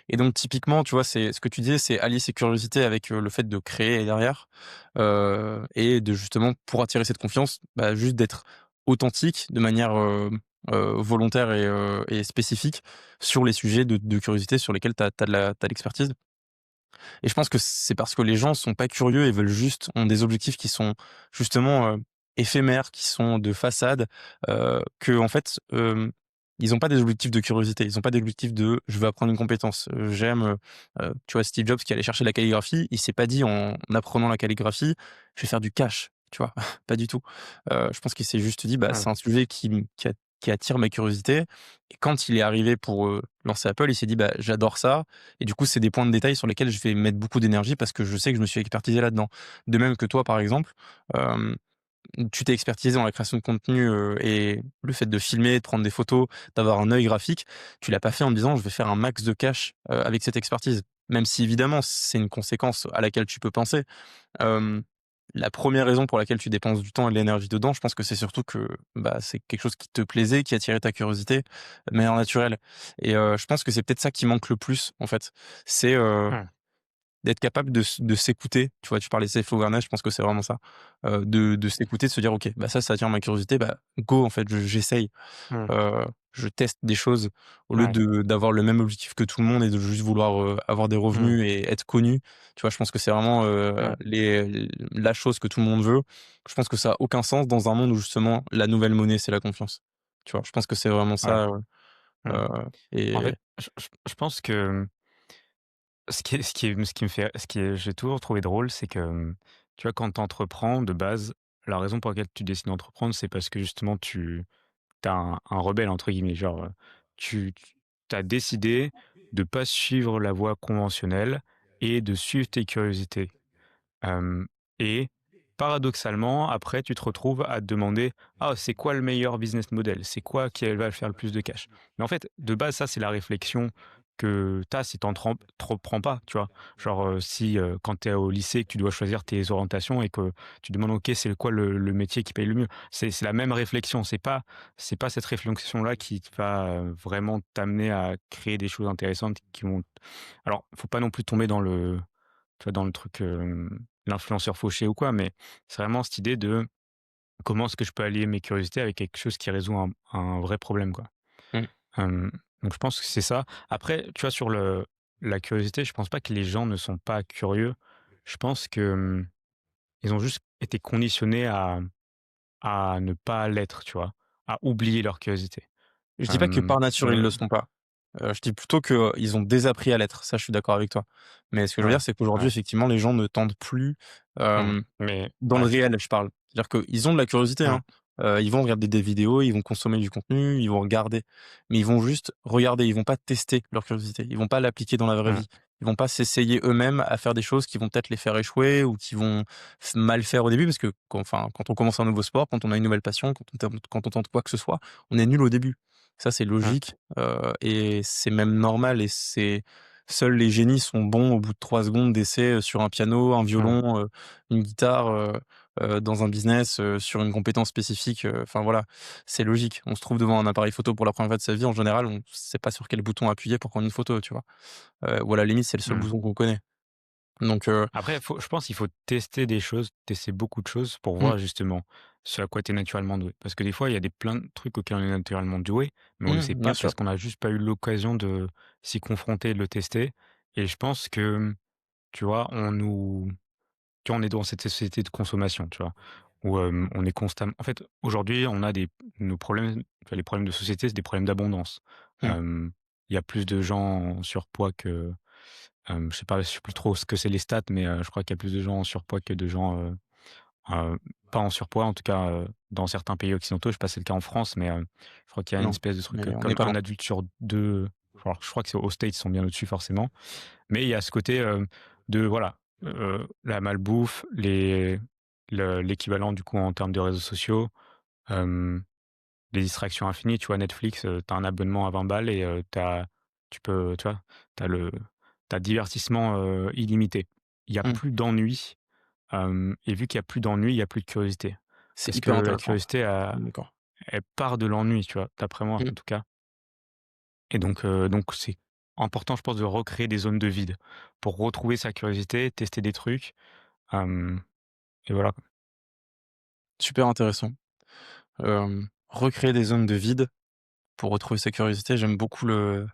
Et donc typiquement, tu vois, c'est ce que tu disais, c'est allier ses curiosités avec, le fait de créer derrière, et de justement pour attirer cette confiance, bah, juste d'être authentique de manière, volontaire et spécifique sur les sujets de curiosité sur lesquels tu as de l'expertise. Et je pense que c'est parce que les gens sont pas curieux et veulent juste ont des objectifs qui sont justement, éphémères, qui sont de façade, qu'en fait, ils ont pas des objectifs de curiosité. Ils ont pas d'objectif de: «Je veux apprendre une compétence». Tu vois, Steve Jobs qui allait chercher la calligraphie, il s'est pas dit en apprenant la calligraphie: «Je vais faire du cash», tu vois? Pas du tout. Je pense qu'il s'est juste dit: «Bah, Ouais. c'est un sujet qui attire ma curiosité». Et quand il est arrivé pour, lancer Apple, il s'est dit: «Bah, j'adore ça, et du coup, c'est des points de détail sur lesquels je vais mettre beaucoup d'énergie parce que je sais que je me suis expertisé là-dedans». De même que toi, par exemple, hem, tu t'es expertisé dans la création de contenu, et le fait de filmer, de prendre des photos, d'avoir un œil graphique, tu l'as pas fait en te disant: «Je vais faire un max de cash, avec cette expertise». Même si évidemment, c'est une conséquence à laquelle tu peux penser. Hem la première raison pour laquelle tu dépenses du temps et de l'énergie dedans, je pense que c'est surtout que, bah, c'est quelque chose qui te plaisait, qui attirait ta curiosité de manière naturelle et je pense que c'est peut-être ça qui manque le plus, en fait. C'est, Mmh, d'être capable de s'écouter, tu vois? Tu parlais de self awareness, je pense que c'est vraiment ça. De s'écouter, de se dire: «OK, bah, ça attire ma curiosité, bah, go en fait, j'essaye». mmh, Heu, je teste des choses au lieu ouais, de d'avoir le même objectif que tout le monde et de juste vouloir, avoir des mmh, revenus et être connu. Tu vois? Je pense que c'est vraiment, mmh, la chose que tout le monde veut. Je pense que ça a aucun sens dans un monde où justement la nouvelle monnaie, c'est la confiance. Tu vois? Je pense que c'est vraiment ouais, ça, mmh. heu En et fait, je pense que ce qui est j'ai toujours trouvé drôle, c'est que, tu vois, quand tu entreprends de base, la raison pour laquelle tu décides d'entreprendre, c'est parce que justement tu as un «rebelle» entre guillemets, genre, tu as décidé de pas suivre la voie conventionnelle et de suivre tes curiosités. Hem et paradoxalement, après, tu te retrouves à te demander: «Ah, c'est quoi le meilleur business model? C'est quoi qui va faire le plus de cash?» Mais en fait, de base, ça, c'est la réflexion que tu as si tu entreprends pas, tu vois? Genre, si, quand tu es au lycée, que tu dois choisir tes orientations et que tu demandes: «OK, c'est quoi le métier qui paye le mieux?» C'est la même réflexion, c'est pas cette réflexion-là qui va, vraiment t'amener à créer des choses intéressantes qui vont alors, faut pas non plus tomber dans le tu vois, dans le truc, l'influenceur fauché ou quoi, mais c'est vraiment cette idée de comment est-ce que je peux allier mes curiosités avec quelque chose qui résout un vrai problème, quoi. mmh, Hem, donc je pense que c'est ça. Après, tu vois, sur la curiosité, je pense pas que les gens ne sont pas curieux. Je pense que, ils ont juste été conditionnés à ne pas l'être, tu vois? À oublier leur curiosité. je dis pas que par nature, ils On le sont pas. Je dis plutôt que ils ont désappris à l'être. Ça, je suis d'accord avec toi. Mais ce que je veux ouais, dire, c'est qu'aujourd'hui, ouais, effectivement, les gens ne tentent plus, hem, mais dans le ouais, réel, je parle. C'est-à-dire qu'ils ont de la curiosité, mmh, hein. Ils vont regarder des vidéos, ils vont consommer du contenu, ils vont regarder, mais ils vont juste regarder, ils vont pas tester leur curiosité. Ils vont pas l'appliquer dans la vraie mmh, vie. Ils vont pas s'essayer eux-mêmes à faire des choses qui vont peut-être les faire échouer ou qui vont mal faire au début parce que quand on commence un nouveau sport, quand on a une nouvelle passion, quand on tente quoi que ce soit, on est nul au début. Ça, c'est mmh, logique, et c'est même normal et c'est seuls les génies sont bons au bout de 3 secondes d'essai, sur un piano, un mmh, violon, une guitare, dans un business, sur une compétence spécifique, enfin voilà, c'est logique. On se trouve devant un appareil photo pour la première fois de sa vie, en général, on sait pas sur quel bouton appuyer pour prendre une photo, tu vois? Ou à la limite, c'est le seul mmh. bouton qu'on connaît. Donc Après, je pense qu'il faut tester des choses, tester beaucoup de choses pour mmh, voir justement ce à quoi tu es naturellement doué. Parce que des fois, il y a des plein de trucs auxquels on est naturellement doué, mais on ne le sait bien pas sûr. parce qu'on n'a juste pas eu l'occasion de s'y confronter, de le tester. Et je pense que, tu vois, tu vois, on est dans cette société de consommation, tu vois, où on est constamment. En fait, aujourd'hui, on a nos problèmes, tu vois, les problèmes de société, c'est des problèmes d'abondance. Mmh, Il y a plus de gens en surpoids que je sais pas, je sais plus trop ce que c'est les stats, mais je crois qu'il y a plus de gens en surpoids que de gens, pas en surpoids, en tout cas, dans certains pays occidentaux. Je sais pas si c'est le cas en France, mais je crois qu'il y a une non, espèce de truc, mais on n'est comme pas un loin. adulte sur 2. Alors je crois que c'est aux States, ils sont bien au-dessus forcément, mais il y a ce côté, de voilà, la malbouffe, l'équivalent du coup en termes de réseaux sociaux, hem, les distractions infinies. Tu vois, Netflix, tu as un abonnement à 20 balles et tu peux, tu vois, tu as divertissement, illimité. Il y a Mmh, plus d'ennui, et vu qu'il y a plus d'ennui, il y a plus de curiosité. c'est Parce hyper que la intéressant. curiosité, D'accord. elle part de l'ennui, tu vois? D'après moi, Mmh. en tout cas. Et donc c'est important, je pense, de recréer des zones de vide pour retrouver sa curiosité, tester des trucs, hem et voilà, quoi. Super intéressant. Recréer des zones de vide pour retrouver sa curiosité, j'aime beaucoup le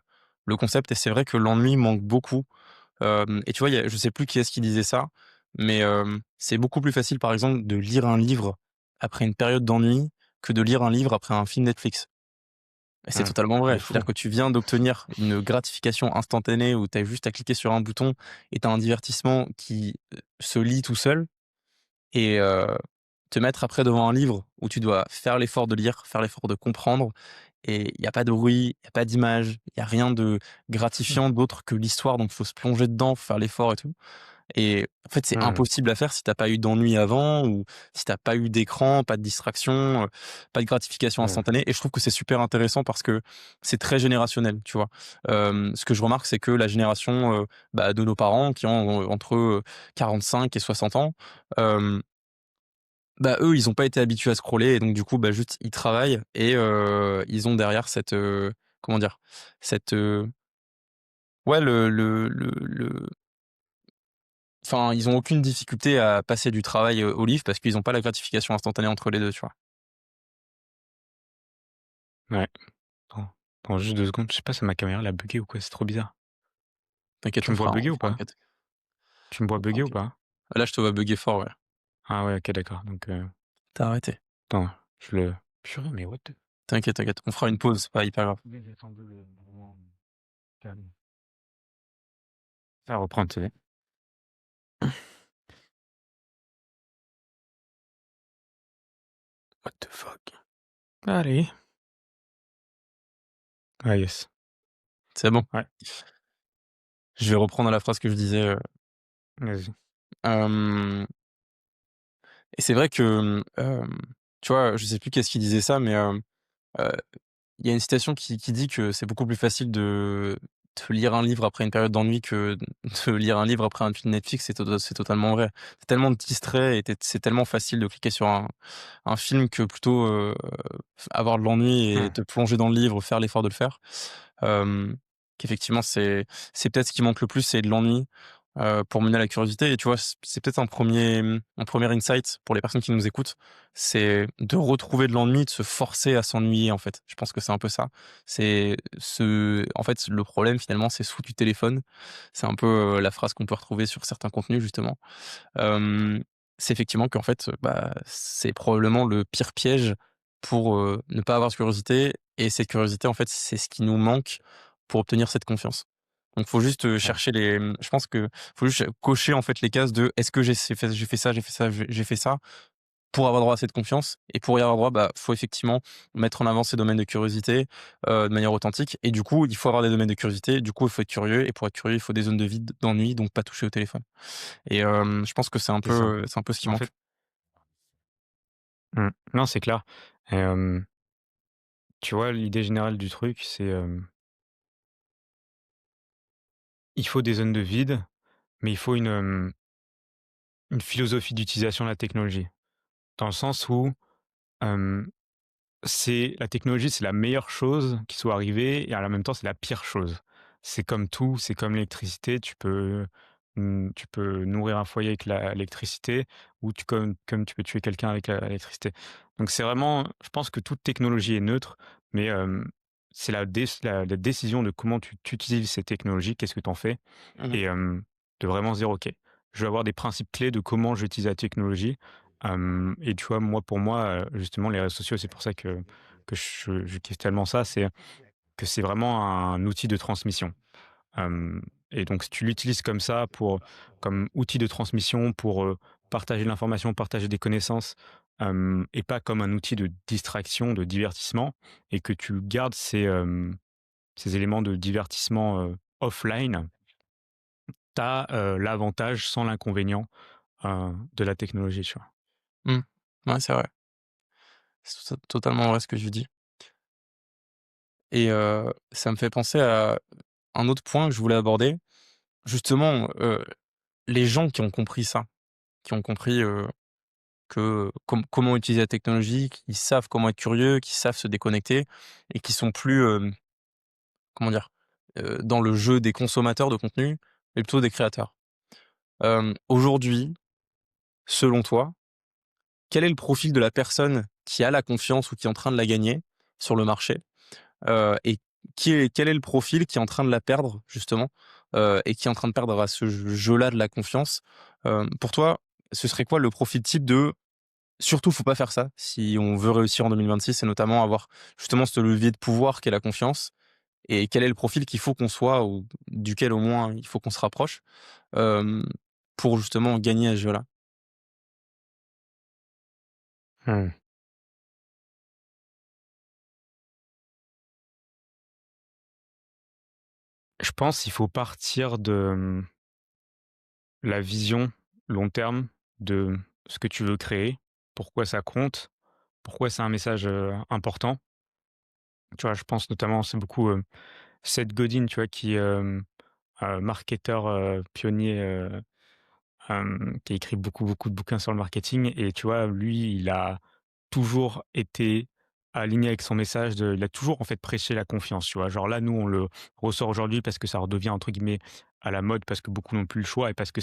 concept et c'est vrai que l'ennui manque beaucoup. Et tu vois, je sais plus qui est-ce qui disait ça, mais c'est beaucoup plus facile, par exemple, de lire un livre après une période d'ennui que de lire un livre après un film Netflix. Et c'est Mmh. totalement De vrai. fou. C'est-à-dire que tu viens d'obtenir une gratification instantanée où tu as juste à cliquer sur un bouton et tu as un divertissement qui, se lit tout seul et te mettre après devant un livre où tu dois faire l'effort de lire, faire l'effort de comprendre et il y a pas de bruit, il y a pas d'image, il y a rien de gratifiant d'autre que l'histoire, donc il faut se plonger dedans, faut faire l'effort et tout et en fait, c'est Mmh. impossible à faire si tu as pas eu d'ennui avant ou si tu as pas eu d'écran, pas de distraction, pas de gratification Mmh. instantanée et je trouve que c'est super intéressant parce que c'est très générationnel, tu vois? Ce que je remarque, c'est que la génération, bah, de nos parents qui ont, entre, 45 et 60 ans, Bah, eux, ils ont pas été habitués à scroller et donc du coup, bah, juste ils travaillent et ils ont derrière cette, comment dire? Cette, ouais, enfin, ils ont aucune difficulté à passer du travail, au livre parce qu'ils ont pas la gratification instantanée entre les 2, tu vois? Ouais. Attends juste 2 secondes, je sais pas si ma caméra elle a buggé ou quoi, c'est trop bizarre. T'inquiète, Tu me vois on bugger ou fera pas? enquête. Tu me vois On fera bugger ou enquête. pas? Là, je te vois bugger fort, ouais. Ah ouais, OK, d'accord, Tu arrêté. attends, je le purée, mais what the T'inquiète, t'inquiète, on fera une pause, c'est pas hyper grave. mais j'ai attendu le moment calme. Ça va reprendre, tu sais? What the fuck? Allez. Ah yes. C'est bon? Ouais, Je vais reprendre la phrase que je disais, vas-y. hem et c'est vrai que, tu vois, je sais plus qu'est-ce qui disait ça, mais heu, il y a une citation qui dit que c'est beaucoup plus facile de lire un livre après une période d'ennui que de lire un livre après un film Netflix, c'est totalement vrai. Tu tellement distrait et c'est tellement facile de cliquer sur un film que plutôt, avoir de l'ennui et Mmh, te plonger dans le livre, faire l'effort de le faire. Hem, Qu'effectivement c'est peut-être ce qui manque le plus, c'est de l'ennui, pour mener à la curiosité et tu vois, c'est peut-être un premier insight pour les personnes qui nous écoutent, c'est de retrouver de l'ennui, de se forcer à s'ennuyer, en fait. Je pense que c'est un peu ça. En fait, le problème finalement, c'est sous du téléphone. C'est un peu, la phrase qu'on peut retrouver sur certains contenus justement. Hem, c'est effectivement qu'en fait, bah, c'est probablement le pire piège pour, ne pas avoir de curiosité et cette curiosité, en fait, c'est ce qui nous manque pour obtenir cette confiance. Donc faut juste, ouais, chercher je pense que faut juste cocher, en fait, les cases de: «Est-ce que j'ai fait ça, j'ai fait ça, j'ai fait ça?» pour avoir droit à cette confiance et pour y avoir droit, bah, faut effectivement mettre en avant ces domaines de curiosité, de manière authentique et du coup, il faut avoir des domaines de curiosité, du coup, il faut être curieux et pour être curieux, il faut des zones de vide, d'ennui, donc pas toucher au téléphone. Et je pense que c'est ça. c'est un peu ce qui En manque. fait non, c'est clair et tu vois, l'idée générale du truc, c'est, il faut des zones de vide, mais il faut une philosophie d'utilisation de la technologie. Dans le sens où, hem c'est la technologie, c'est la meilleure chose qui soit arrivée et en même temps, c'est la pire chose. C'est comme tout, c'est comme l'électricité, tu peux nourrir un foyer avec l'électricité ou comme tu peux tuer quelqu'un avec l'électricité. Donc c'est vraiment je pense que toute technologie est neutre, mais c'est la décision de comment tu utilises ces technologies, qu'est-ce que tu en fais Mmh. et de vraiment se dire: «OK, je vais avoir des principes clés de comment j'utilise la technologie». Et tu vois, moi, pour moi, justement, les réseaux sociaux, c'est pour ça que je kiffe tellement ça, c'est que c'est vraiment un outil de transmission. Hem et donc si tu l'utilises comme ça comme outil de transmission pour, partager de l'information, partager des connaissances, et pas comme un outil de distraction, de divertissement et que tu gardes ces éléments de divertissement, offline, tu as, l'avantage sans l'inconvénient, de la technologie, tu vois? Mmh. Ouais, c'est vrai. C'est totalement vrai ce que je dis et ça me fait penser à un autre point que je voulais aborder. Justement, les gens qui ont compris ça, qui ont compris, que comment utiliser la technologie, qui savent comment être curieux, qui savent se déconnecter et qui sont plus, comment dire? Dans le jeu des consommateurs de contenu, mais plutôt des créateurs. Aujourd'hui, selon toi, quel est le profil de la personne qui a la confiance ou qui est en train de la gagner sur le marché? Et quel est le profil qui est en train de la perdre justement, et qui est en train de perdre à ce jeu-là de la confiance? Pour toi, ce serait quoi le profil type de surtout faut pas faire ça si on veut réussir en 2026 et notamment avoir justement ce levier de pouvoir qu'est la confiance et quel est le profil qu'il faut qu'on soit ou duquel au moins il faut qu'on se rapproche, hem, pour justement gagner à ce jeu-là? Mmh. Je pense qu'il faut partir de, la vision long terme de ce que tu veux créer, pourquoi ça compte, pourquoi c'est un message, important. Tu vois, je pense notamment, c'est beaucoup, Seth Godin, tu vois, qui est, marketeur, pionnier, qui a écrit beaucoup, beaucoup de bouquins sur le marketing et tu vois, lui, il a toujours été aligné avec son message de il a toujours, en fait, prêché la confiance, tu vois? Genre là, nous, on le ressort aujourd'hui parce que ça redevient, entre guillemets, «à la mode» parce que beaucoup n'ont plus le choix et parce que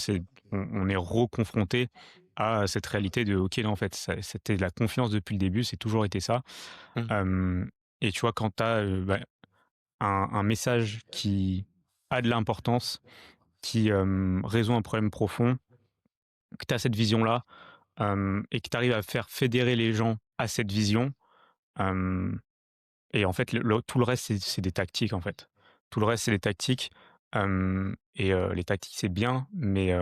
on est reconfronté à cette réalité de: «OK, non, en fait, ça c'était de la confiance depuis le début, c'est toujours été ça». Mmh. Hem et tu vois, quand tu as, un message qui a de l'importance, qui, résout un problème profond, que tu as cette vision-là, et que tu arrives à faire fédérer les gens à cette vision, hem et en fait, tout le reste, c'est des tactiques, en fait. Tout le reste, c'est des tactiques, les tactiques, c'est bien, mais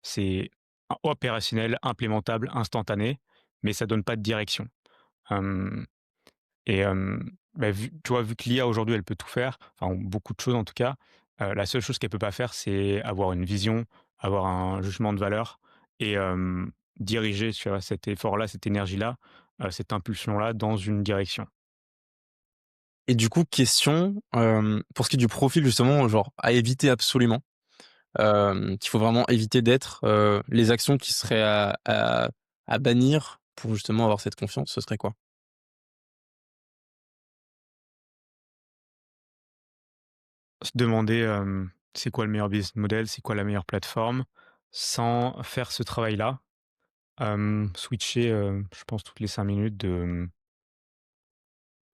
c'est opérationnel, implémentable, instantané, mais ça donne pas de direction. Hem Vu tu vois, vu que l'IA aujourd'hui, elle peut tout faire, enfin beaucoup de choses en tout cas, la seule chose qu'elle peut pas faire, c'est avoir une vision, avoir un jugement de valeur et diriger, tu vois, cet effort-là, cette énergie-là, cette impulsion-là dans une direction. Et du coup, question, pour ce qui est du profil justement, genre à éviter absolument, qu'il faut vraiment éviter d'être, les actions qui seraient à bannir pour justement avoir cette confiance, ce serait quoi? Se demander, c'est quoi le meilleur business model, c'est quoi la meilleure plateforme, sans faire ce travail-là, switcher, je pense toutes les 5 minutes de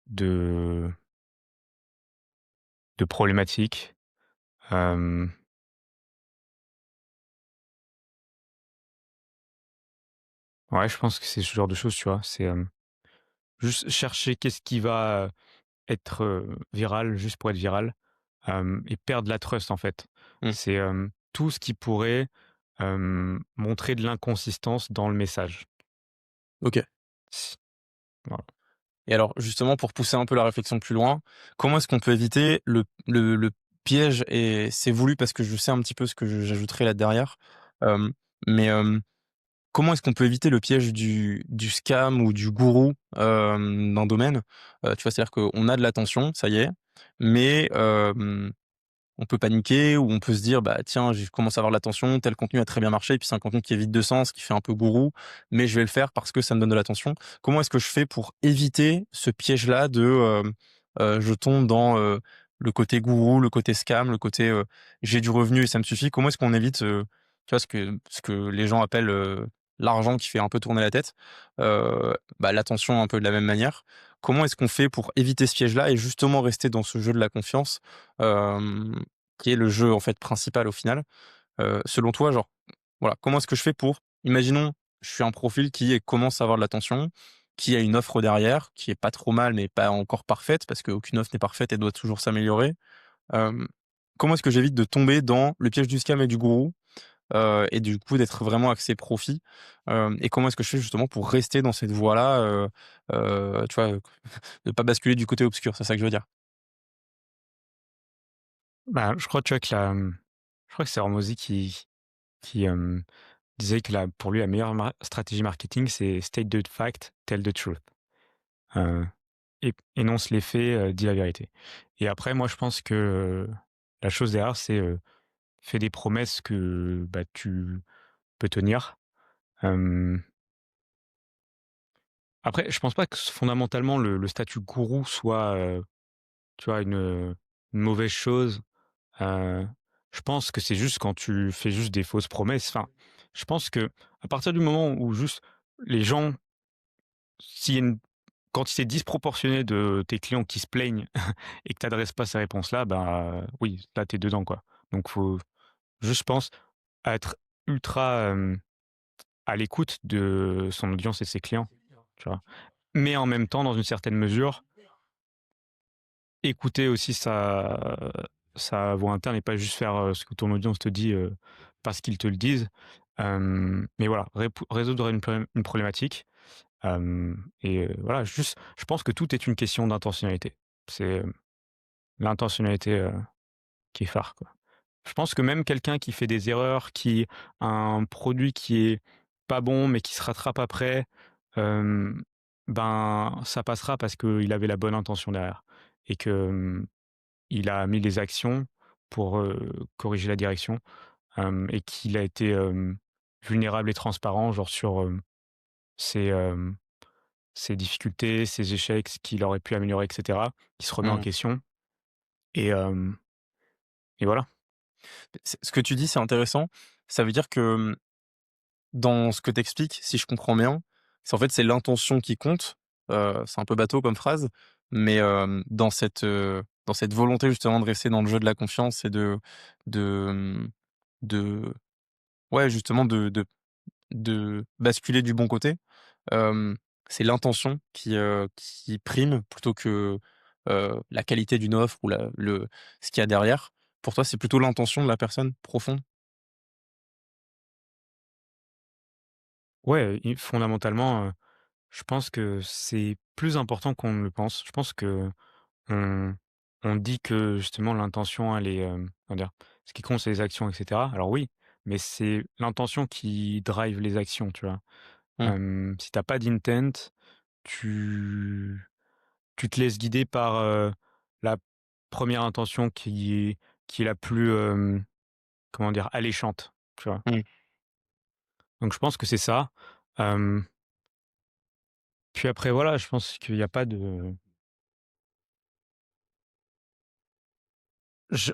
de problématiques, hem Ouais, je pense que c'est ce genre de choses, tu vois? C'est, juste chercher qu'est-ce qui va, être, viral juste pour être viral, et perdre la trust, en fait. Mmh, C'est, tout ce qui pourrait, montrer de l'inconsistance dans le message. OK. Si Voilà. Et alors justement pour pousser un peu la réflexion plus loin, comment est-ce qu'on peut éviter le piège et c'est voulu parce que je sais un petit peu ce que j'ajouterai là derrière, hem, mais comment est-ce qu'on peut éviter le piège du scam ou du gourou, d'un domaine? Tu vois? C'est-à-dire qu'on a de l'attention, ça y est, mais on peut paniquer ou on peut se dire: «Bah, tiens, j'ai commencé à avoir de l'attention, tel contenu a très bien marché» et puis c'est un contenu qui est vide de sens, qui fait un peu gourou, mais je vais le faire parce que ça me donne de l'attention. Comment est-ce que je fais pour éviter ce piège-là de, je tombe dans, le côté gourou, le côté scam, le côté, j'ai du revenu et ça me suffit? Comment est-ce qu'on évite, tu vois, ce que les gens appellent, l'argent qui fait un peu tourner la tête? L'attention un peu de la même manière. Comment est-ce qu'on fait pour éviter ce piège-là et justement rester dans ce jeu de la confiance? Hem, qui est le jeu, en fait, principal au final. Selon toi, genre, voilà, comment est-ce que je fais pour imaginons, je suis un profil qui commence à avoir de l'attention, qui a une offre derrière, qui est pas trop mal, mais pas encore parfaite, parce qu'aucune offre n'est parfaite et doit toujours s'améliorer. Hem, comment est-ce que j'évite de tomber dans le piège du scam et du gourou, et du coup d'être vraiment axé profit? Et comment est-ce que je fais justement pour rester dans cette voie-là, tu vois, de pas basculer du côté obscur, c'est ça que je veux dire? Bah, je crois, tu vois, je crois que c'est Hormozy qui, disait que pour lui, la meilleure stratégie marketing, c'est «state the fact, tell the truth». Heu, énonce les faits, dis la vérité et après moi, je pense que, la chose derrière, c'est, fais des promesses que, bah, tu peux tenir. Hem, Après, je pense pas que fondamentalement le statut gourou soit, tu vois, une mauvaise chose. Heu, je pense que c'est juste quand tu fais juste des fausses promesses. Enfin, je pense que à partir du moment où juste les gens, s'il y a une quantité disproportionnée de tes clients qui se plaignent et que tu adresses pas ces réponses-là, bah, oui, là, tu es dedans, quoi. Donc faut juste, je pense, être ultra, à l'écoute de son audience et de ses clients, tu vois? Mais en même temps, dans une certaine mesure, écouter aussi sa voix interne et pas juste faire, ce que ton audience te dit, parce qu'ils te le disent. Mais voilà, résoudre une problématique, voilà, juste je pense que tout est une question d'intentionnalité. C'est, l'intentionnalité, qui est phare, quoi. Je pense que même quelqu'un qui fait des erreurs, qui a un produit qui est pas bon, mais qui se rattrape après, hem, ben, ça passera parce qu'il avait la bonne intention derrière et que, il a mis les actions pour, corriger la direction, et qu'il a été, vulnérable et transparent, genre sur, ses, ses difficultés, ses échecs, ce qu'il aurait pu améliorer et cetera, qui se remet en Mmh. question et hem et voilà. Ce que tu dis, c'est intéressant. Ça veut dire que, dans ce que tu expliques, si je comprends bien, c'est en fait, c'est l'intention qui compte. C'est un peu bateau comme phrase, mais, dans cette volonté justement de rester dans le jeu de la confiance et de, de ouais, justement de basculer du bon côté, hem, c'est l'intention qui prime plutôt que, la qualité d'une offre ou ce qu'il y a derrière. Pour toi, c'est plutôt l'intention de la personne profonde? Ouais, i fondamentalement, je pense que c'est plus important qu'on ne le pense. Je pense qu'on on dit que justement l'intention elle est, comment dire? Ce qui compte c'est les actions et cetera. Alors oui, mais c'est l'intention qui drive les actions, tu vois? Mmh, Si t'as pas d'intent, tu tu te laisses guider par, la première intention qui est la plus, comment dire? Alléchante, tu vois? mmh. Donc je pense que c'est ça. Hem, Puis après voilà, je pense qu'il y a pas de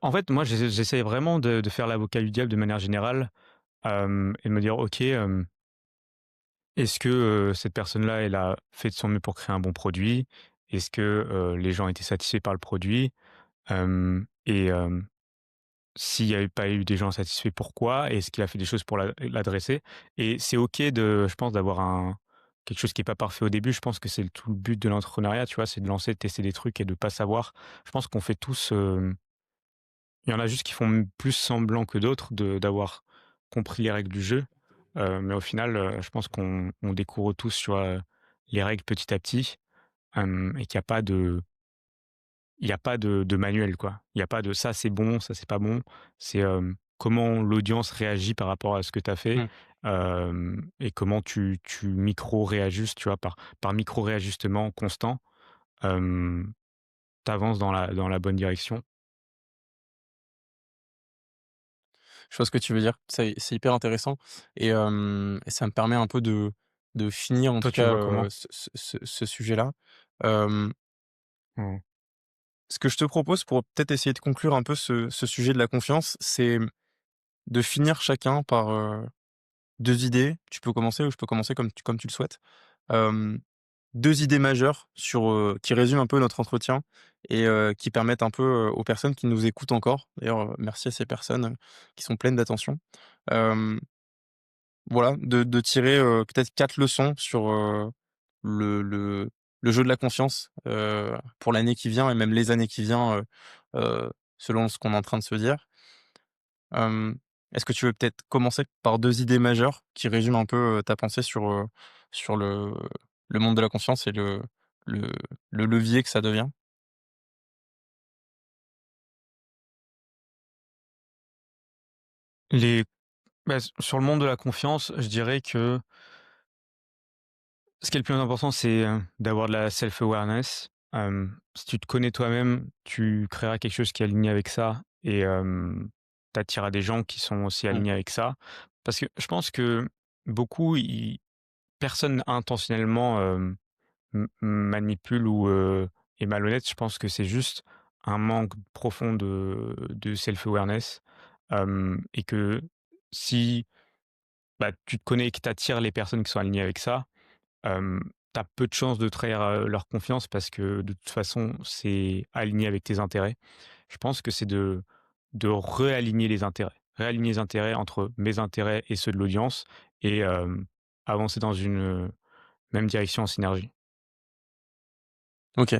en fait, moi j'essaie vraiment de faire l'avocat du diable de manière générale, et de me dire: «OK, est-ce que, cette personne-là, elle a fait de son mieux pour créer un bon produit? Est-ce que, les gens étaient satisfaits par le produit?» S'il y avait pas eu des gens satisfaits, pourquoi? Est-ce qu'il a fait des choses pour l'adresser? Et c'est OK de je pense d'avoir quelque chose qui est pas parfait au début. Je pense que c'est tout le but de l'entrepreneuriat, tu vois? C'est de lancer, de tester des trucs et de pas savoir. Je pense qu'on fait tous, il y en a juste qui font plus semblant que d'autres d'avoir compris les règles du jeu, mais au final, je pense qu'on découvre tous, tu vois, les règles petit à petit, et qu'il y a pas de manuel, quoi. Il y a pas de ça c'est bon, ça c'est pas bon. C'est, comment l'audience réagit par rapport à ce que tu as fait, Mmh. et comment tu micro réajustes, tu vois? Par micro réajustement constant, tu avances dans la bonne direction. Je vois ce que tu veux dire. C'est hyper intéressant et ça me permet un peu de finir en Toi, tout tu le cas, vois comment? ce sujet-là. Hem, Mmh. Ce que je te propose pour peut-être essayer de conclure un peu ce sujet de la confiance, c'est de finir chacun par, 2 idées. Tu peux commencer ou je peux commencer comme tu le souhaites. Hem, 2 idées majeures qui résument un peu notre entretien et qui permettent un peu, aux personnes qui nous écoutent encore d'ailleurs, merci à ces personnes, qui sont pleines d'attention. Hem, voilà, de tirer, peut-être 4 leçons sur, le le le jeu de la confiance, pour l'année qui vient et même les années qui viennent, selon ce qu'on est en train de se dire. Hem, Est-ce que tu veux peut-être commencer par 2 idées majeures qui résument un peu, ta pensée sur le monde de la confiance et le le levier que ça devient? Les sur le monde de la confiance, je dirais que ce qui est le plus important, c'est, d'avoir de la self awareness. Si tu te connais toi-même, tu créeras quelque chose qui est aligné avec ça et tu attireras des gens qui sont aussi Mmh, alignés avec ça. Parce que je pense que beaucoup, ils personne intentionnellement, manipule ou est malhonnête. Je pense que c'est juste un manque profond de self awareness, et que si, bah, tu te connais et que tu attires les personnes qui sont alignées avec ça, tu as peu de chances de trahir, leur confiance parce que de toute façon, c'est aligné avec tes intérêts. Je pense que c'est de réaligner les intérêts. Réaligner les intérêts entre mes intérêts et ceux de l'audience et avancer dans une, même direction en synergie. OK.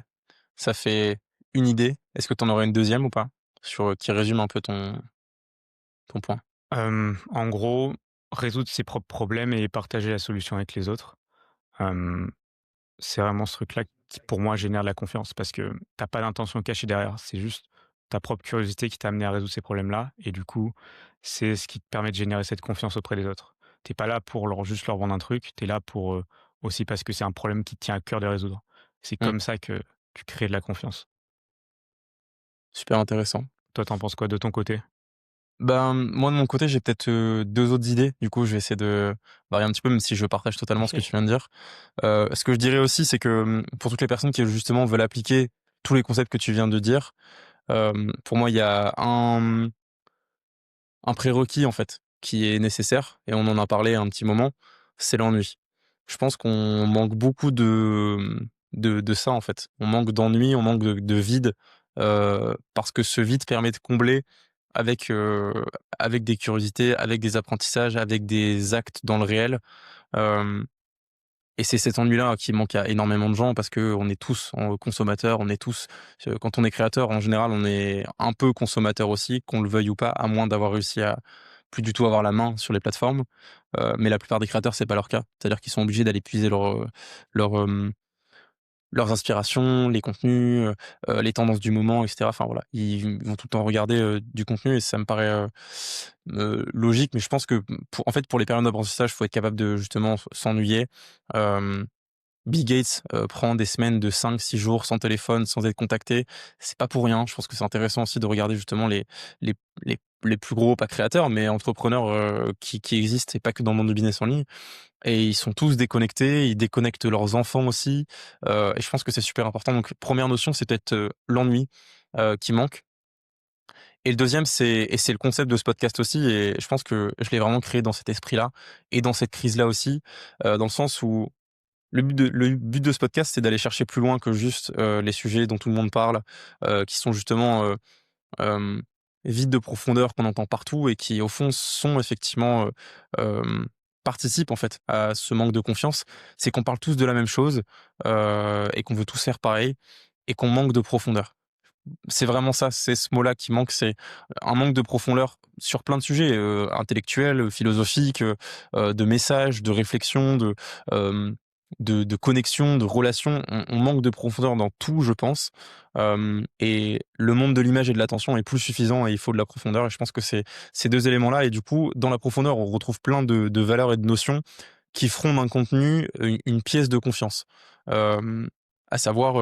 Ça fait une idée. Est-ce que tu en aurais une deuxième ou pas? Qui résume un peu ton point? En gros, résoudre ses propres problèmes et partager la solution avec les autres. Hem C'est vraiment ce truc-là qui, pour moi, génère de la confiance parce que t'as pas d'intention cachée derrière. C'est juste ta propre curiosité qui t'a amené à résoudre ces problèmes-là et du coup, c'est ce qui te permet de générer cette confiance auprès des autres. T'es pas là pour juste leur vendre un truc, tu es là pour, aussi parce que c'est un problème qui te tient à cœur de résoudre. C'est Mmh, comme ça que tu crées de la confiance. super intéressant. Toi, t'en penses quoi de ton côté? Ben, moi de mon côté, j'ai peut-être, 2 autres idées. Du coup, je vais essayer de varier un petit peu, même si je partage totalement ce que tu OK. viens de dire. Ce que je dirais aussi, c'est que, pour toutes les personnes qui justement veulent appliquer tous les concepts que tu viens de dire, pour moi, il y a un prérequis en fait, qui est nécessaire et on en a parlé un petit moment, c'est l'ennui. Je pense qu'on manque beaucoup de ça en fait. On manque d'ennui, on manque de vide, parce que ce vide permet de combler avec, avec des curiosités, avec des apprentissages, avec des actes dans le réel. Hem Et c'est cet ennui-là qui manque à énormément de gens parce qu'on est tous consommateurs, on est tous quand on est créateur, en général, on est un peu consommateur aussi, qu'on le veuille ou pas, à moins d'avoir réussi à plus du tout avoir la main sur les plateformes. Mais la plupart des créateurs, c'est pas leur cas. C'est-à-dire qu'ils sont obligés d'aller puiser leur, leurs inspirations, les contenus, les tendances du moment et cetera. Enfin voilà, ils vont tout le temps regarder, du contenu et ça me paraît, logique. Mais je pense que, pour en fait, pour les périodes d'apprentissage, il faut être capable de justement s'ennuyer. Hem Bill Gates, prend des semaines de 5, 6 jours sans téléphone, sans être contacté. C'est pas pour rien. Je pense que c'est intéressant aussi de regarder justement les les plus gros, pas créateurs, mais entrepreneurs, qui existent et pas que dans le monde du business en ligne et ils sont tous déconnectés, ils déconnectent leurs enfants aussi, et je pense que c'est super important. Donc première notion, c'est peut-être, l'ennui, qui manque et le deuxième, c'est le concept de ce podcast aussi et je pense que je l'ai vraiment créé dans cet esprit-là et dans cette crise-là aussi, dans le sens où le but de ce podcast, c'est d'aller chercher plus loin que juste, les sujets dont tout le monde parle, qui sont justement, hem, vides de profondeur qu'on entend partout et qui, au fond, sont effectivement, hem, participent, en fait, à ce manque de confiance. C'est qu'on parle tous de la même chose, et qu'on veut tous faire pareil et qu'on manque de profondeur. C'est vraiment ça, c'est ce mot-là qui manque, c'est un manque de profondeur sur plein de sujets, intellectuels, philosophiques, de messages, de réflexions, hem, de connexions, de relations. On manque de profondeur dans tout, je pense, et le monde de l'image et de l'attention est plus suffisant et il faut de la profondeur et je pense que c'est ces 2 éléments-là et du coup, dans la profondeur, on retrouve plein de valeurs et de notions qui feront d'un contenu une pièce de confiance. Hem, à savoir,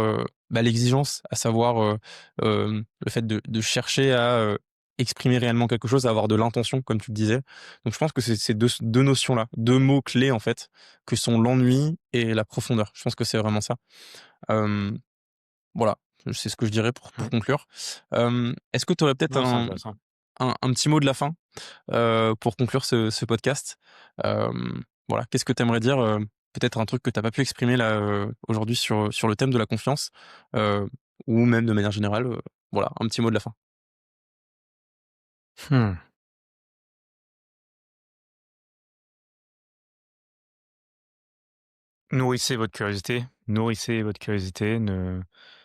bah, l'exigence, à savoir, le fait de chercher à, exprimer réellement quelque chose, à avoir de l'intention comme tu le disais. Donc je pense que c'est ces 2 notions-là, 2 mots clés en fait, que sont l'ennui et la profondeur. Je pense que c'est vraiment ça. Hem, voilà, c'est ce que je dirais pour Mmh. conclure. Est-ce que tu aurais peut-être Non, c'est intéressant. un petit mot de la fin? Pour conclure ce podcast. Voilà, qu'est-ce que tu aimerais dire, peut-être un truc que tu as pas pu exprimer là, aujourd'hui sur le thème de la confiance, heu, ou même de manière générale, voilà, un petit mot de la fin. Mmh. Nourrissez votre curiosité, ne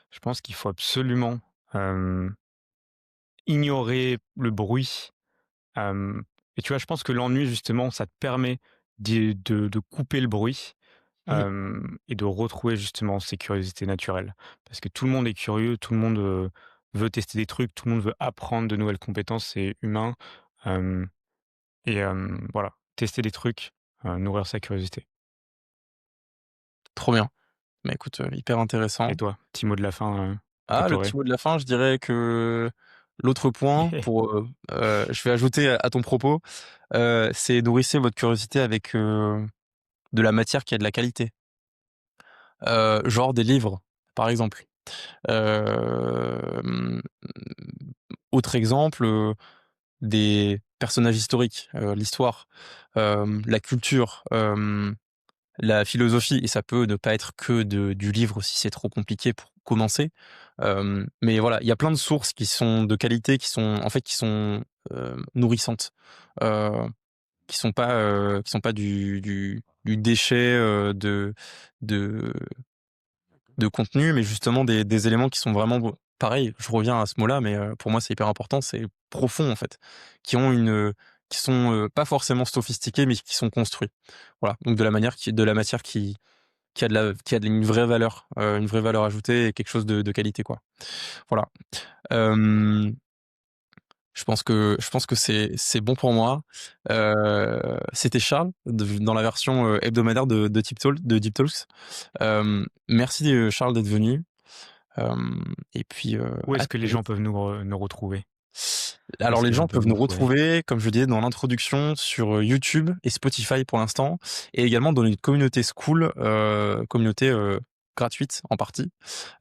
je pense qu'il faut absolument, hem, ignorer le bruit, hem et tu vois, je pense que l'ennui justement, ça te permet de couper le bruit, Mmh. et de retrouver justement ses curiosités naturelles. Parce que tout le monde est curieux, tout le monde, veut tester des trucs, tout le monde veut apprendre de nouvelles compétences, c'est humain, hem voilà, tester des trucs, nourrir sa curiosité. Trop bien. Bah, écoute, hyper intéressant. Et toi, petit mot de la fin, que Ah, tu le aurais? petit mot de la fin, je dirais que l'autre point pour, je vais ajouter à ton propos, c'est nourrissez votre curiosité avec, de la matière qui a de la qualité. Genre des livres, par exemple. Hem, autre exemple, des personnages historiques, l'histoire, la culture, la philosophie et ça peut ne pas être que du livre si c'est trop compliqué pour commencer. Mais voilà, il y a plein de sources qui sont de qualité, qui sont en fait, qui sont, nourrissantes, heu, qui sont pas du déchet, de de contenu, mais justement des éléments qui sont vraiment pareil, je reviens à ce mot-là, mais pour moi, c'est hyper important, c'est profond, en fait, qui ont qui sont, pas forcément sophistiqués, mais qui sont construits. Voilà, donc de la matière qui a une vraie valeur ajoutée et quelque chose de qualité, quoi. Voilà. Hem, je pense que c'est bon pour moi. C'était Charles, dans la version, hebdomadaire de Deep Talks. Merci, Charles d'être venu. Et puis, Où à est-ce que les très gens vite. peuvent nous retrouver? Alors Est-ce les que gens de peuvent nous ouf, ouais. retrouver, comme je disais dans l'introduction, sur, YouTube et Spotify pour l'instant et également dans notre communauté Skool, communauté, gratuite en partie.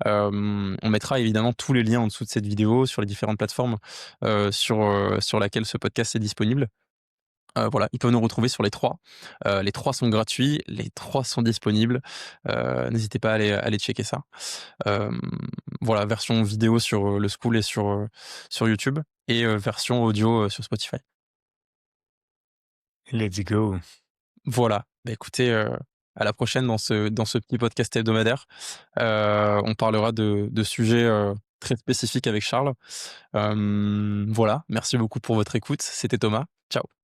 On mettra évidemment tous les liens en dessous de cette vidéo sur les différentes plateformes, sur laquelle ce podcast est disponible. Voilà, ils peuvent nous retrouver sur les 3. Les 3 sont gratuits, les 3 sont disponibles. N'hésitez pas à aller checker ça. Hem, voilà, version vidéo sur, le Skool et sur YouTube et version audio, sur Spotify. Let's go. Voilà, bah, écoutez, à la prochaine dans ce petit podcast hebdomadaire. On parlera de sujets, très spécifiques avec Charles. Voilà, merci beaucoup pour votre écoute. C'était Thomas. Ciao.